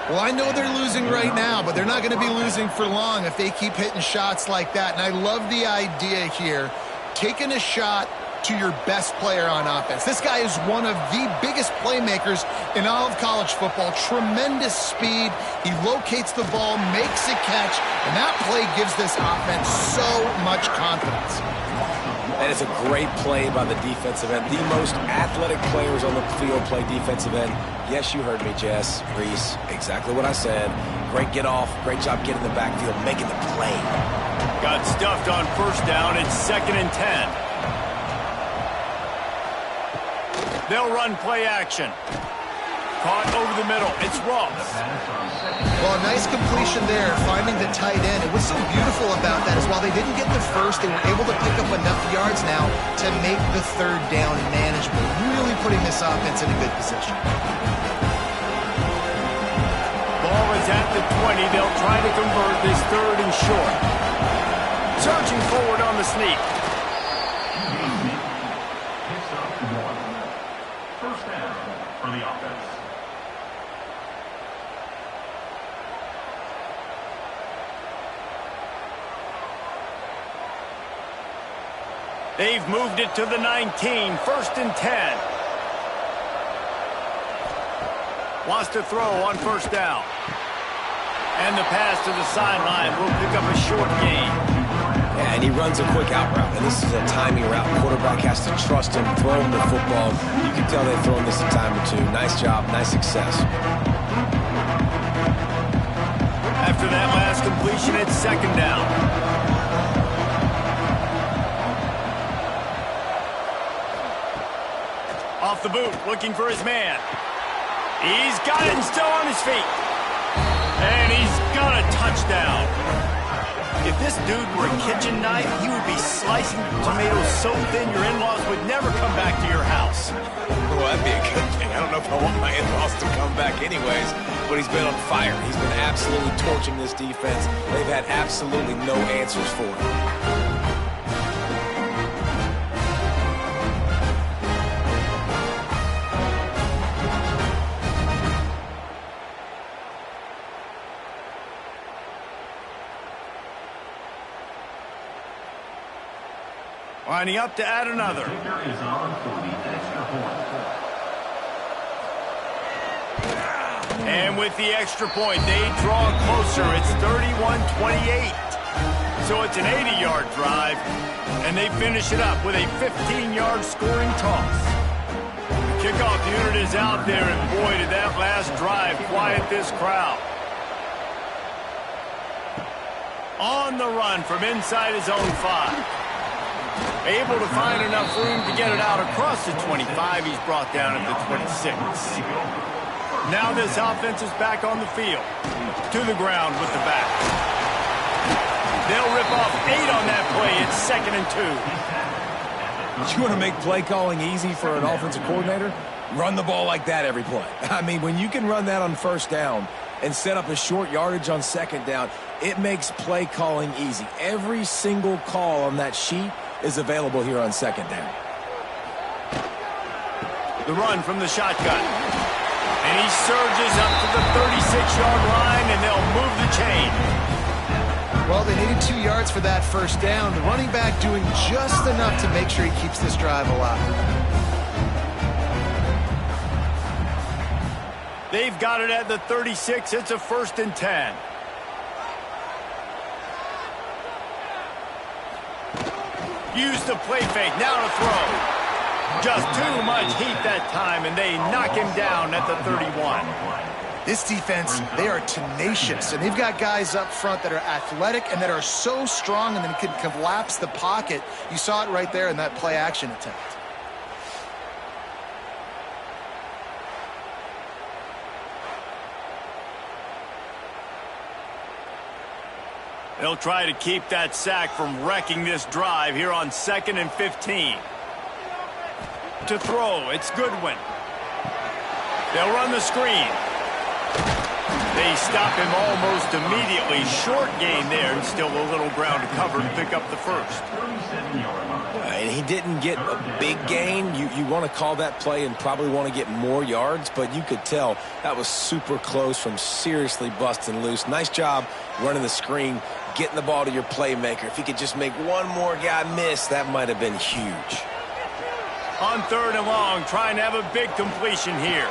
Speaker 2: Well, I know they're losing right now, but they're not going to be losing for long if they keep hitting shots like that. And I love the idea here, taking a shot to your best player on offense. This guy is one of the biggest playmakers in all of college football. Tremendous speed. He locates the ball, makes a catch, and that play gives this offense so much confidence.
Speaker 3: And it's a great play by the defensive end. The most athletic players on the field play defensive end. Yes, you heard me, Jess, Reese. Exactly what I said. Great get off. Great job getting the backfield, making the play.
Speaker 1: Got stuffed on 1st down. It's 2nd and 10. They'll run play action. Caught over the middle. It's Ross.
Speaker 2: Well, a nice completion there, finding the tight end. And what's so beautiful about that is while they didn't get the first, they were able to pick up enough yards now to make the 3rd down manageable. Really putting this offense in a good position.
Speaker 1: Ball is at the 20. They'll try to convert this 3rd and short. Surging forward on the sneak. They've moved it to the 19, 1st and 10. Wants to throw on 1st down. And the pass to the sideline will pick up a short gain.
Speaker 3: Yeah, and he runs a quick out route, and this is a timing route. Quarterback has to trust him, throw him the football. You can tell they've thrown this a time or two. Nice job, nice success.
Speaker 1: After that last completion, it's 2nd down. Off the boot, looking for his man. He's got it and still on his feet. And he's got a touchdown. If this dude were a kitchen knife, he would be slicing tomatoes so thin your in-laws would never come back to your house.
Speaker 3: Well, that'd be a good thing. I don't know if I want my in-laws to come back anyways, but he's been on fire. He's been absolutely torching this defense. They've had absolutely no answers for him.
Speaker 1: Lining up to add another. And with the extra point, they draw closer. It's 31-28. So it's an 80-yard drive, and they finish it up with a 15-yard scoring toss. The kickoff unit is out there, and boy, did that last drive quiet this crowd. On the run from inside his own 5. Able to find enough room to get it out across the 25. He's brought down at the 26. Now this offense is back on the field. To the ground with the back. They'll rip off 8 on that play. It's 2nd and 2.
Speaker 3: You want to make play calling easy for an offensive coordinator? Run the ball like that every play. I mean, when you can run that on first down and set up a short yardage on second down, it makes play calling easy. Every single call on that sheet is available here on second down.
Speaker 1: The run from the shotgun. And he surges up to the 36-yard line, and they'll move the chain.
Speaker 2: Well, they needed 2 yards for that first down. The running back doing just enough to make sure he keeps this drive alive.
Speaker 1: They've got it at the 36. It's a 1st and 10. Use the play fake. Now to throw. Just too much heat that time, and they knock him down at the 31.
Speaker 2: This defense, they are tenacious, and they've got guys up front that are athletic and that are so strong and then can collapse the pocket. You saw it right there in that play-action attempt.
Speaker 1: They'll try to keep that sack from wrecking this drive here on 2nd and 15. To throw, it's Goodwin. They'll run the screen. They stop him almost immediately. Short gain there, and still a little ground to cover to pick up the first.
Speaker 3: And he didn't get a big gain. You want to call that play and probably want to get more yards, but you could tell that was super close from seriously busting loose. Nice job running the screen, getting the ball to your playmaker. If he could just make one more guy miss, that might have been huge.
Speaker 1: On 3rd and long, trying to have a big completion here.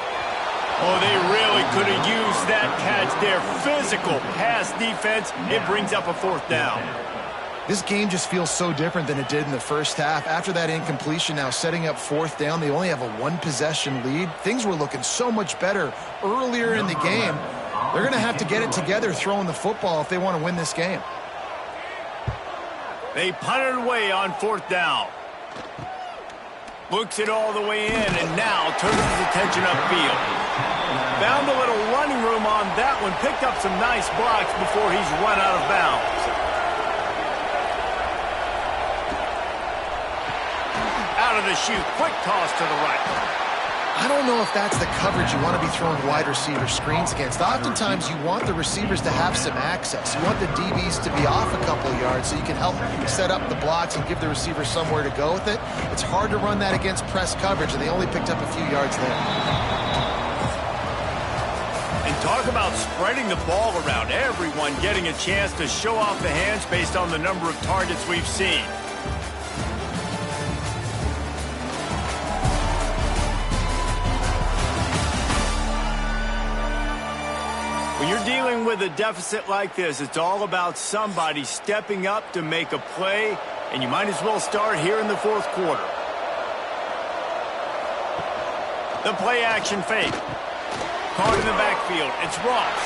Speaker 1: Oh, they really could have used that catch there. Physical pass defense. It brings up a 4th down.
Speaker 2: This game just feels so different than it did in the first half. After that incompletion, now setting up 4th down, they only have a 1-possession lead. Things were looking so much better earlier in the game. They're going to have to get it together throwing the football if they want to win this game.
Speaker 1: They punt it away on 4th down. Looks it all the way in, and now turns his attention upfield. Found a little running room on that one. Picked up some nice blocks before he's run out of bounds. Out of the chute. Quick toss to the right.
Speaker 2: I don't know if that's the coverage you want to be throwing wide receiver screens against. Oftentimes, you want the receivers to have some access. You want the DBs to be off a couple of yards so you can help set up the blocks and give the receiver somewhere to go with it. It's hard to run that against press coverage, and they only picked up a few yards there.
Speaker 1: And talk about spreading the ball around. Everyone getting a chance to show off the hands based on the number of targets we've seen. When you're dealing with a deficit like this, it's all about somebody stepping up to make a play, and you might as well start here in the 4th quarter. The play-action fake. Caught in the backfield. It's Ross.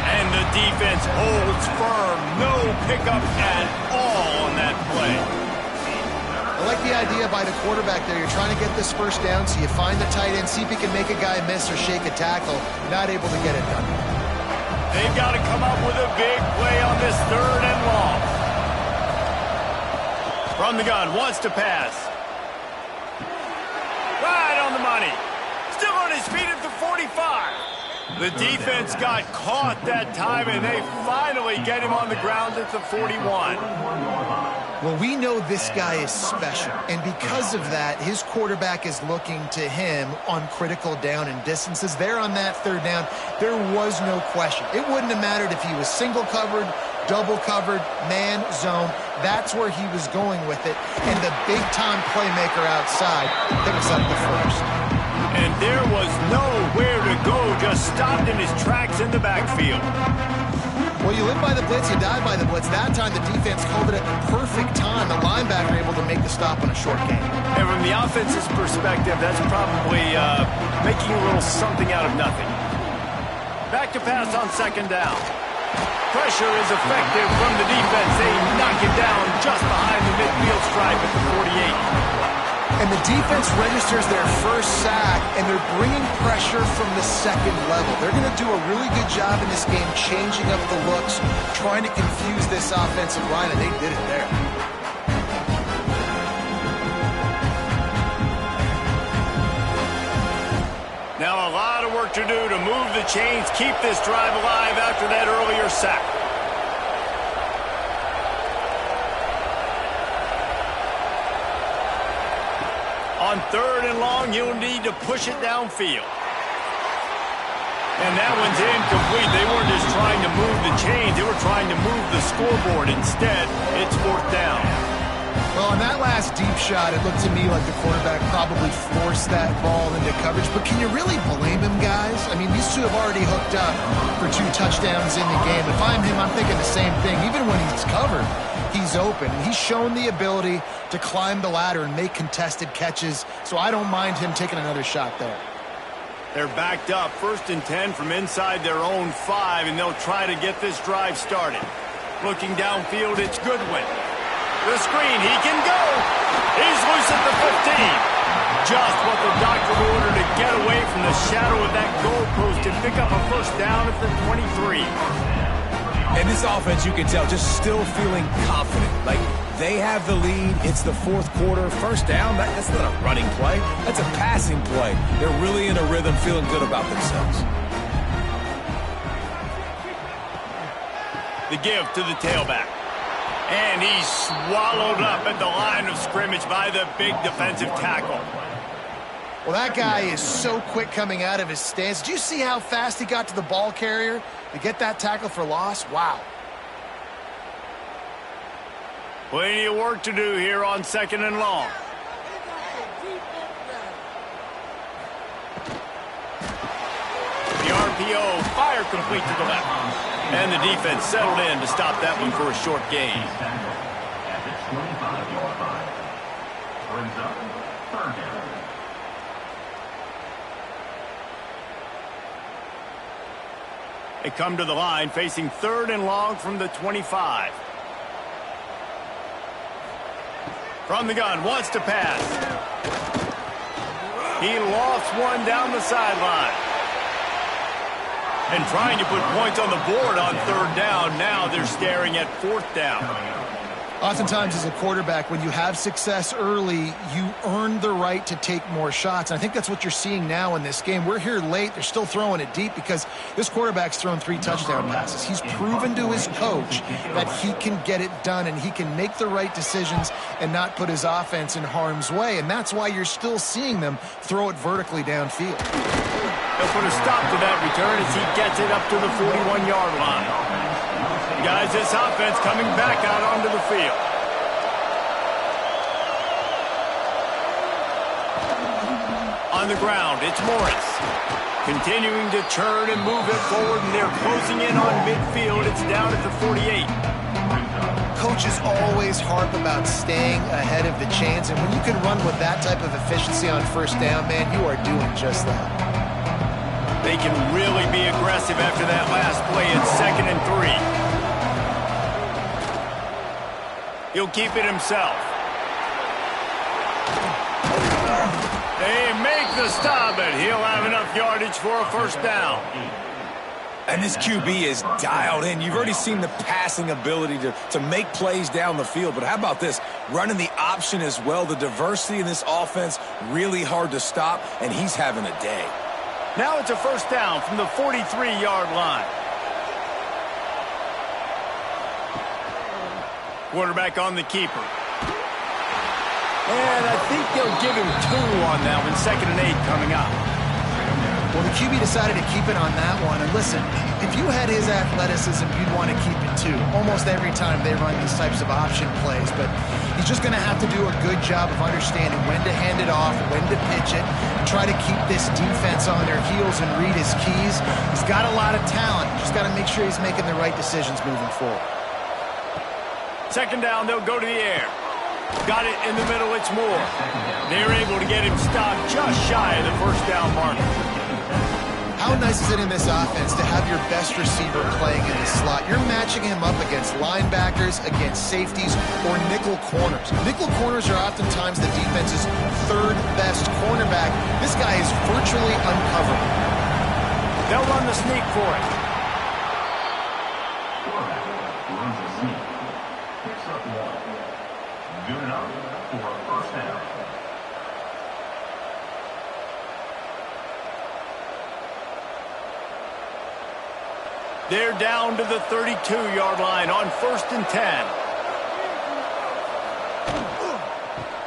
Speaker 1: And the defense holds firm. No pickup at all on that play.
Speaker 2: I like the idea by the quarterback there. You're trying to get this first down, so you find the tight end, see if he can make a guy miss or shake a tackle. Not able to get it done.
Speaker 1: They've got to come up with a big play on this 3rd and long. From the gun, wants to pass. Right on the money. Still on his feet at the 45. The defense got caught that time, and they finally get him on the ground at the 41.
Speaker 2: Well, we know this guy is special, and because of that, his quarterback is looking to him on critical down and distances. There on that 3rd down, there was no question. It wouldn't have mattered if he was single covered, double covered, man, zone. That's where he was going with it, and the big-time playmaker outside picks up the first.
Speaker 1: And there was nowhere to go, just stopped in his tracks in the backfield.
Speaker 2: Well, you live by the blitz, you die by the blitz. That time the defense called it at the perfect time. The linebacker able to make the stop on a short gain.
Speaker 1: And from the offense's perspective, that's probably making a little something out of nothing. Back to pass on 2nd down. Pressure is effective from the defense. They knock it down just behind the midfield stripe at the 48.
Speaker 2: And the defense registers their first sack, and they're bringing pressure from the second level. They're going to do a really good job in this game changing up the looks, trying to confuse this offensive line, and they did it there.
Speaker 1: Now a lot of work to do to move the chains, keep this drive alive after that earlier sack. On 3rd and long, he'll need to push it downfield. And that one's incomplete. They weren't just trying to move the chains. They were trying to move the scoreboard. Instead, it's 4th down.
Speaker 2: Well, on that last deep shot, it looked to me like the quarterback probably forced that ball into coverage. But can you really blame him, guys? I mean, these two have already hooked up for 2 touchdowns in the game. If I'm him, I'm thinking the same thing. Even when he's covered, he's open. And he's shown the ability to climb the ladder and make contested catches. So I don't mind him taking another shot there.
Speaker 1: They're backed up, 1st and 10 from inside their own 5, and they'll try to get this drive started. Looking downfield, it's Goodwin. The screen, he can go. He's loose at the 15. Just what the doctor ordered to get away from the shadow of that goalpost and pick up a 1st down at the 23.
Speaker 3: And this offense, you can tell, just still feeling confident. Like, they have the lead. It's the 4th quarter. 1st down, that's not a running play. That's a passing play. They're really in a rhythm, feeling good about themselves.
Speaker 1: The give to the tailback. And he's swallowed up at the line of scrimmage by the big defensive tackle.
Speaker 2: Well, that guy is so quick coming out of his stance. Did you see how fast he got to the ball carrier to get that tackle for loss? Wow.
Speaker 1: Plenty of work to do here on 2nd and long. The RPO, fire complete to the left. And the defense settled in to stop that one for a short gain. They come to the line facing 3rd and long from the 25. From the gun, wants to pass. He lost one down the sideline. And trying to put points on the board on 3rd down. Now they're staring at 4th down.
Speaker 2: Oftentimes as a quarterback, when you have success early, you earn the right to take more shots. And I think that's what you're seeing now in this game. We're here late. They're still throwing it deep because this quarterback's thrown 3 touchdown passes. He's proven to his coach that he can get it done and he can make the right decisions and not put his offense in harm's way. And that's why you're still seeing them throw it vertically downfield.
Speaker 1: They'll put a stop to that return as he gets it up to the 41-yard line. Guys, this offense coming back out onto the field. On the ground, it's Morris. Continuing to turn and move it forward, and they're closing in on midfield. It's down at the 48.
Speaker 2: Coaches always harp about staying ahead of the chains, and when you can run with that type of efficiency on 1st down, man, you are doing just that.
Speaker 1: They can really be aggressive after that last play. It's 2nd and 3. He'll keep it himself. They make the stop, but he'll have enough yardage for a 1st down.
Speaker 3: And this QB is dialed in. You've already seen the passing ability to make plays down the field. But how about this? Running the option as well. The diversity in this offense, really hard to stop, and he's having a day.
Speaker 1: Now it's a 1st down from the 43-yard line. Quarterback on the keeper. And I think they'll give him 2 on that one. 2nd and 8 coming up.
Speaker 2: Well, the QB decided to keep it on that one. And listen, if you had his athleticism, you'd want to keep it too. Almost every time they run these types of option plays. But he's just going to have to do a good job of understanding when to hand it off, when to pitch it, and try to keep this defense on their heels and read his keys. He's got a lot of talent. Just got to make sure he's making the right decisions moving forward.
Speaker 1: 2nd down, they'll go to the air. Got it in the middle, it's Moore. They're able to get him stopped just shy of the 1st down marker.
Speaker 2: How nice is it in this offense to have your best receiver playing in the slot? You're matching him up against linebackers, against safeties, or nickel corners. Nickel corners are oftentimes the defense's third best cornerback. This guy is virtually uncoverable.
Speaker 1: They'll run the sneak for it.
Speaker 5: Runs a sneak. Picks up one. Good enough for a first down.
Speaker 1: They're down to the 32-yard line on 1st and 10.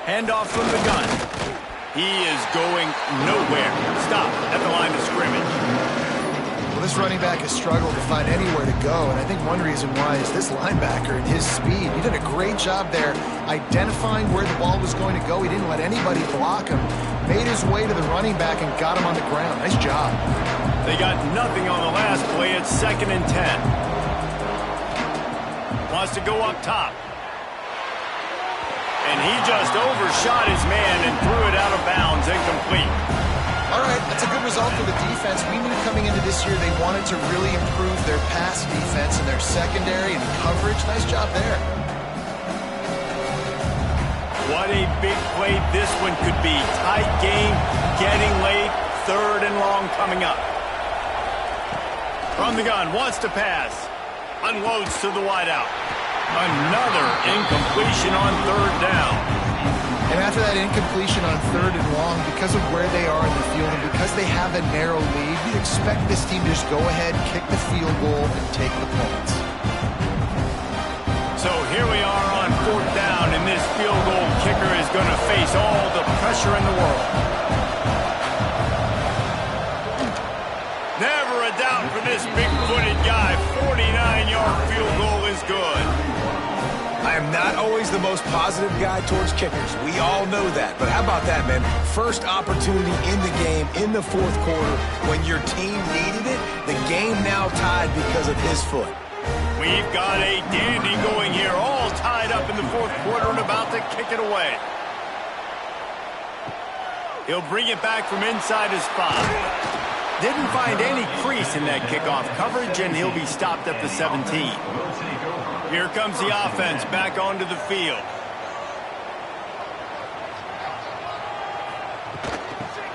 Speaker 1: Handoff from the gun. He is going nowhere. Stop at the line of scrimmage.
Speaker 2: Well, this running back has struggled to find anywhere to go, and I think one reason why is this linebacker and his speed. He did a great job there identifying where the ball was going to go. He didn't let anybody block him. Made his way to the running back and got him on the ground. Nice job.
Speaker 1: They got nothing on the last play. It's 2nd and 10. Wants to go up top. And he just overshot his man and threw it out of bounds, incomplete.
Speaker 2: All right, that's a good result for the defense. We knew coming into this year they wanted to really improve their pass defense and their secondary and coverage. Nice job there.
Speaker 1: What a big play this one could be. Tight game, getting late, 3rd and long coming up. From the gun, wants to pass. Unloads to the wideout. Another incompletion on 3rd down.
Speaker 2: And after that incompletion on 3rd and long, because of where they are in the field and because they have a narrow lead, you'd expect this team to just go ahead, kick the field goal, and take the points.
Speaker 1: So here we are on 4th down, and this field goal kicker is going to face all the pressure in the world. Never a doubt for this big-footed guy. 49-yard field goal is good.
Speaker 3: I am not always the most positive guy towards kickers. We all know that. But how about that, man? First opportunity in the game, in the 4th quarter, when your team needed it, the game now tied because of his foot.
Speaker 1: We've got a dandy going here, all tied up in the 4th quarter and about to kick it away. He'll bring it back from inside his 5. Didn't find any crease in that kickoff coverage, and he'll be stopped at the 17. Here comes the offense back onto the field.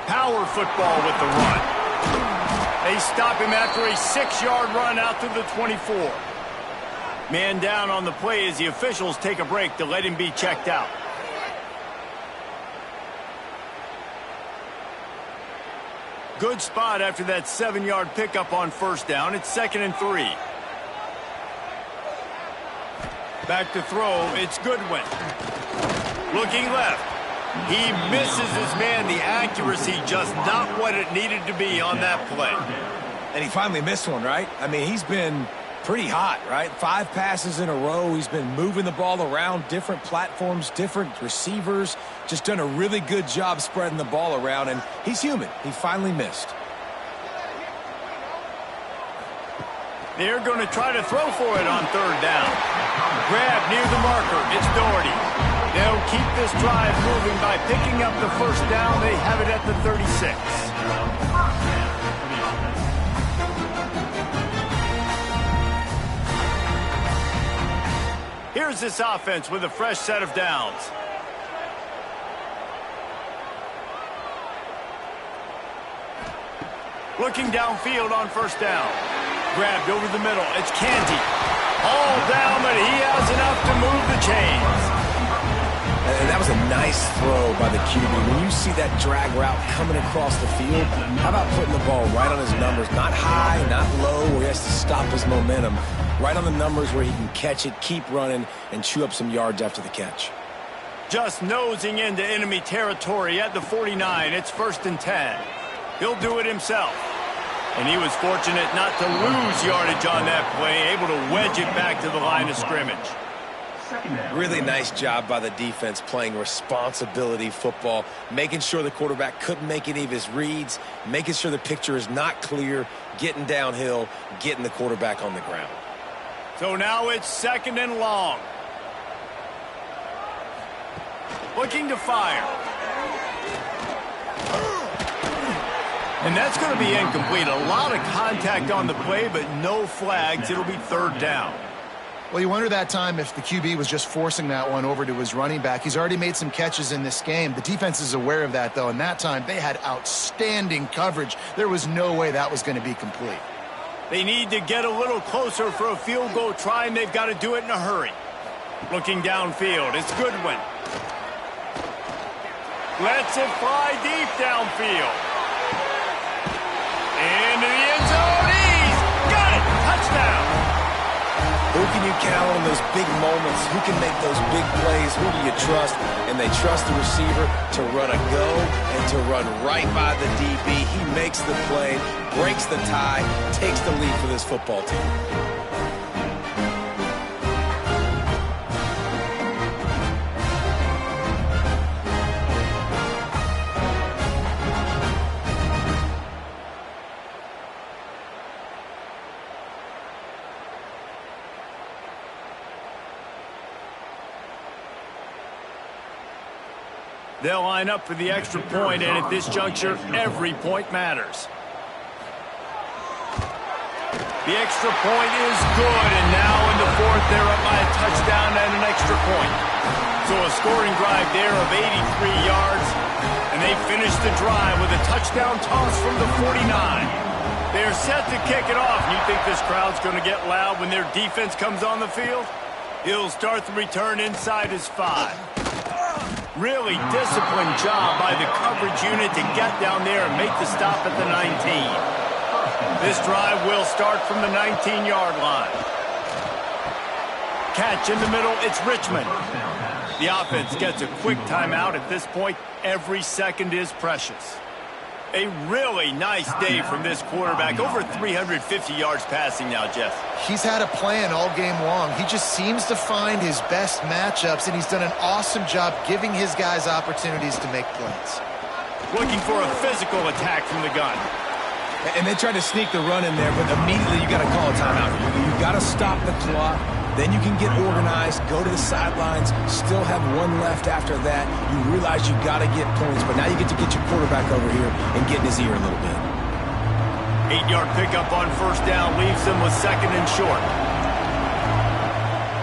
Speaker 1: Power football with the run. They stop him after a 6-yard run out to the 24. Man down on the play as the officials take a break to let him be checked out. Good spot after that 7-yard pickup on 1st down. It's 2nd and 3. Back to throw. It's Goodwin. Looking left. He misses his man. The accuracy just not what it needed to be on that play.
Speaker 3: And he finally missed one, right? I mean, he's been pretty hot, right? 5 passes in a row. He's been moving the ball around, different platforms, different receivers. Just done a really good job spreading the ball around, and he's human. He finally missed.
Speaker 1: They're going to try to throw for it on 3rd down. Grab near the marker. It's Doherty. They'll keep this drive moving by picking up the 1st down. They have it at the 36. Here's this offense with a fresh set of downs. Looking downfield on 1st down. Grabbed over the middle. It's Canty. All down, but he has enough to move the chains.
Speaker 3: And that was a nice throw by the QB. When you see that drag route coming across the field, how about putting the ball right on his numbers? Not high, not low, where he has to stop his momentum. Right on the numbers where he can catch it, keep running, and chew up some yards after the catch.
Speaker 1: Just nosing into enemy territory at the 49. It's 1st and 10. He'll do it himself. And he was fortunate not to lose yardage on that play, able to wedge it back to the line of scrimmage.
Speaker 3: Really nice job by the defense playing responsibility football, making sure the quarterback couldn't make any of his reads, making sure the picture is not clear, getting downhill, getting the quarterback on the ground.
Speaker 1: So now it's 2nd and long. Looking to fire. And that's going to be incomplete. A lot of contact on the play, but no flags. It'll be third down.
Speaker 2: Well, you wonder that time if the QB was just forcing that one over to his running back. He's already made some catches in this game. The defense is aware of that, though, and that time they had outstanding coverage. There was no way that was going to be complete.
Speaker 1: They need to get a little closer for a field goal try, and they've got to do it in a hurry. Looking downfield, it's Goodwin. Lets it fly deep downfield. Into the end zone, he's got it! Touchdown!
Speaker 3: Who can you count on in those big moments? Who can make those big plays? Who do you trust? And they trust the receiver to run a go and to run right by the DB. He makes the play, breaks the tie, takes the lead for this football team.
Speaker 1: They'll line up for the extra point, and at this juncture, every point matters. The extra point is good, and now in the fourth, they're up by a touchdown and an extra point. So a scoring drive there of 83 yards, and they finish the drive with a touchdown toss from the 49. They're set to kick it off. You think this crowd's going to get loud when their defense comes on the field? He'll start the return inside his 5. Really disciplined job by the coverage unit to get down there and make the stop at the 19. This drive will start from the 19-yard line. Catch in the middle, it's Richmond. The offense gets a quick timeout. At this point, every second is precious. A really nice day from this quarterback. Over 350 yards passing now, Jeff.
Speaker 2: He's had a plan all game long. He just seems to find his best matchups, and he's done an awesome job giving his guys opportunities to make plays.
Speaker 1: Looking for a physical attack from the gun.
Speaker 3: And they tried to sneak the run in there, but immediately you got to call a timeout. You got to stop the clock. Then you can get organized, go to the sidelines, still have one left after that. You realize you got to get points, but now you get to get your quarterback over here and get in his ear a little bit.
Speaker 1: 8-yard pickup on first down leaves them with second and short.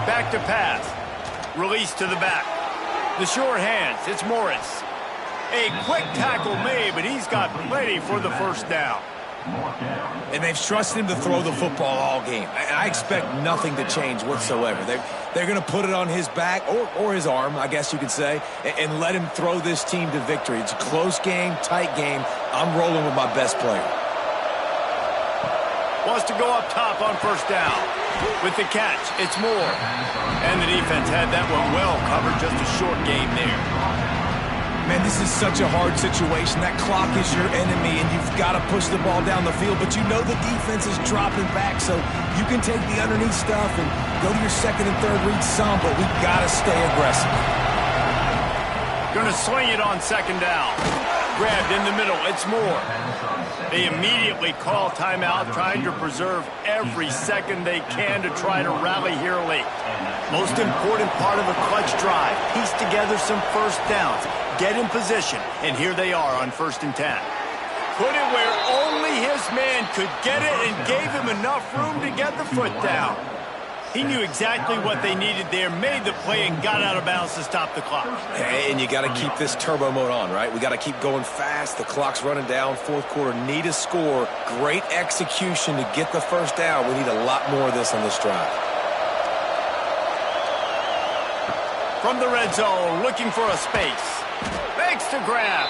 Speaker 1: Back to pass. Release to the back. The sure hands, it's Morris. A quick tackle made, but he's got plenty for the first down.
Speaker 3: And they've trusted him to throw the football all game. I expect nothing to change whatsoever. They're going to put it on his back, or his arm, I guess you could say, and let him throw this team to victory. It's a close game, tight game. I'm rolling with my best player.
Speaker 1: Wants to go up top on first down. With the catch, it's Moore. And the defense had that one well covered, just a short game there.
Speaker 3: Man, this is such a hard situation. That clock is your enemy, and you've got to push the ball down the field. But you know the defense is dropping back, so you can take the underneath stuff and go to your second and third read some, but we've got to stay aggressive.
Speaker 1: Going to swing it on second down. Grabbed in the middle. It's Moore. They immediately call timeout, trying to preserve every second they can to try to rally here late. Most important part of a clutch drive. Piece together some first downs. Get in position, and here they are on 1st and 10. Put it where only his man could get it and gave him enough room to get the foot down. He knew exactly what they needed there, made the play, and got out of bounds to stop the clock.
Speaker 3: Hey, and you got to keep this turbo mode on, right? We got to keep going fast. The clock's running down. Fourth quarter, need a score. Great execution to get the first down. We need a lot more of this on this drive.
Speaker 1: From the red zone, looking for a space. Makes the grab.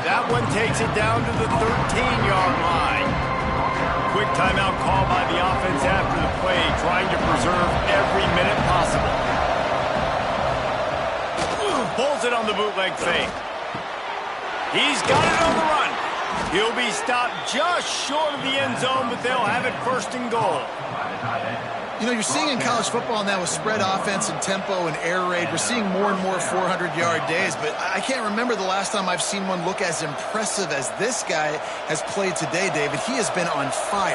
Speaker 1: That one takes it down to the 13-yard line. Quick timeout call by the offense after the play, trying to preserve every minute possible. Pulls it on the bootleg fake. He's got it on the run. He'll be stopped just short of the end zone, but they'll have it 1st and goal.
Speaker 2: You know, you're seeing in college football now with spread offense and tempo and air raid, we're seeing more and more 400-yard days, but I can't remember the last time I've seen one look as impressive as this guy has played today, David. He has been on fire.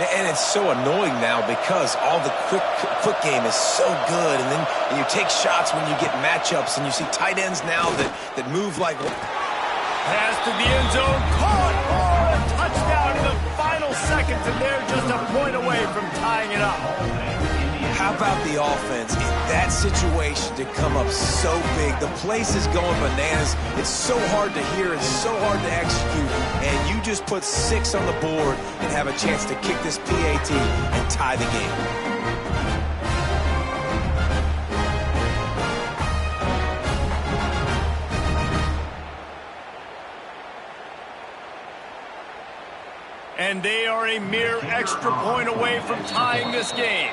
Speaker 3: And it's so annoying now because all the quick game is so good, and then you take shots when you get matchups, and you see tight ends now that move like...
Speaker 1: Pass to the end zone, caught for a seconds, and they're just a point away from tying it up.
Speaker 3: How about the offense in that situation to come up so big? The place is going bananas. It's so hard to hear. It's so hard to execute. And you just put 6 on the board and have a chance to kick this PAT and tie the game.
Speaker 1: And they are a mere extra point away from tying this game.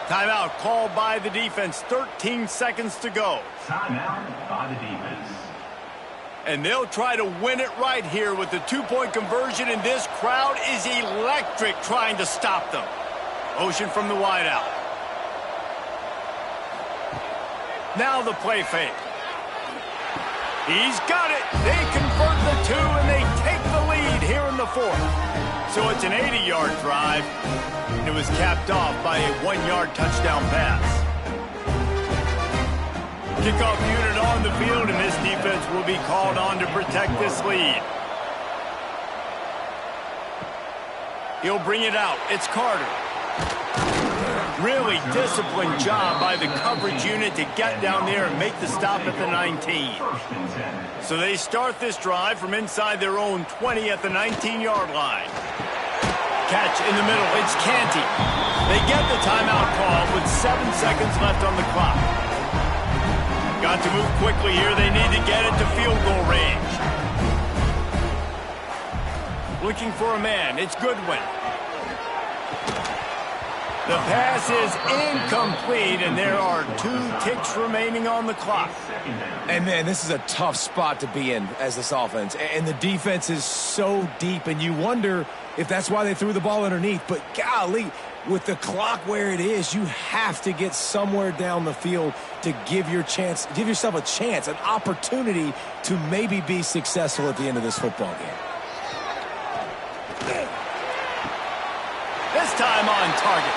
Speaker 1: Timeout called by the defense. 13 seconds to go.
Speaker 5: Timeout by the defense.
Speaker 1: And they'll try to win it right here with the 2-point conversion, and this crowd is electric trying to stop them. Motion from the wideout. Now the play fake. He's got it. They convert the 2, and they take the lead here in the 4th. So it's an 80-yard drive. And it was capped off by a 1-yard touchdown pass. Kickoff unit on the field, and this defense will be called on to protect this lead. He'll bring it out. It's Carter. Really disciplined job by the coverage unit to get down there and make the stop at the 19. So they start this drive from inside their own 20 at the 19-yard line. Catch in the middle. It's Canty. They get the timeout call with 7 seconds left on the clock. Got to move quickly here. They need to get it to field goal range. Looking for a man. It's Goodwin. The pass is incomplete, and there are 2 ticks remaining on the clock.
Speaker 3: And, man, this is a tough spot to be in as this offense. And the defense is so deep, and you wonder if that's why they threw the ball underneath. But, golly, with the clock where it is, you have to get somewhere down the field to give yourself a chance, an opportunity to maybe be successful at the end of this football game.
Speaker 1: This time on target.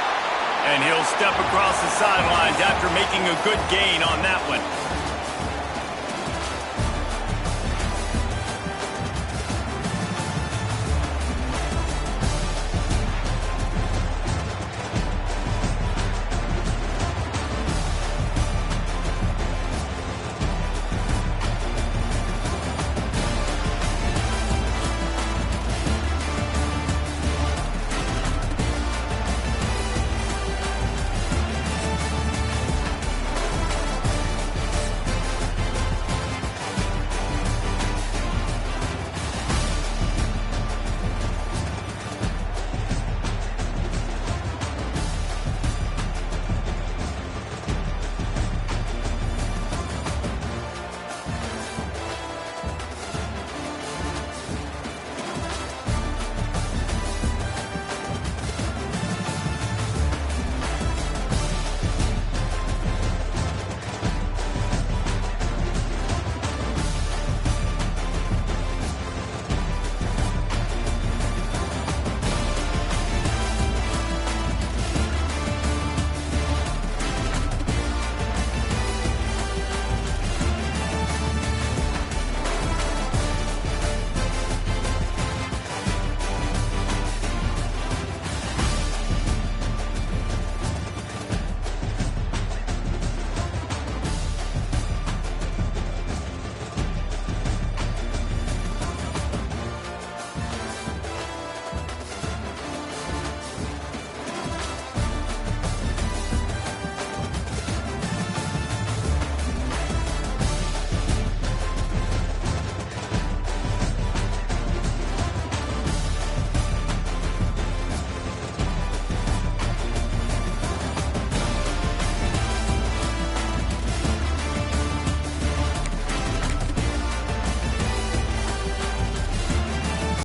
Speaker 1: And he'll step across the sidelines after making a good gain on that one.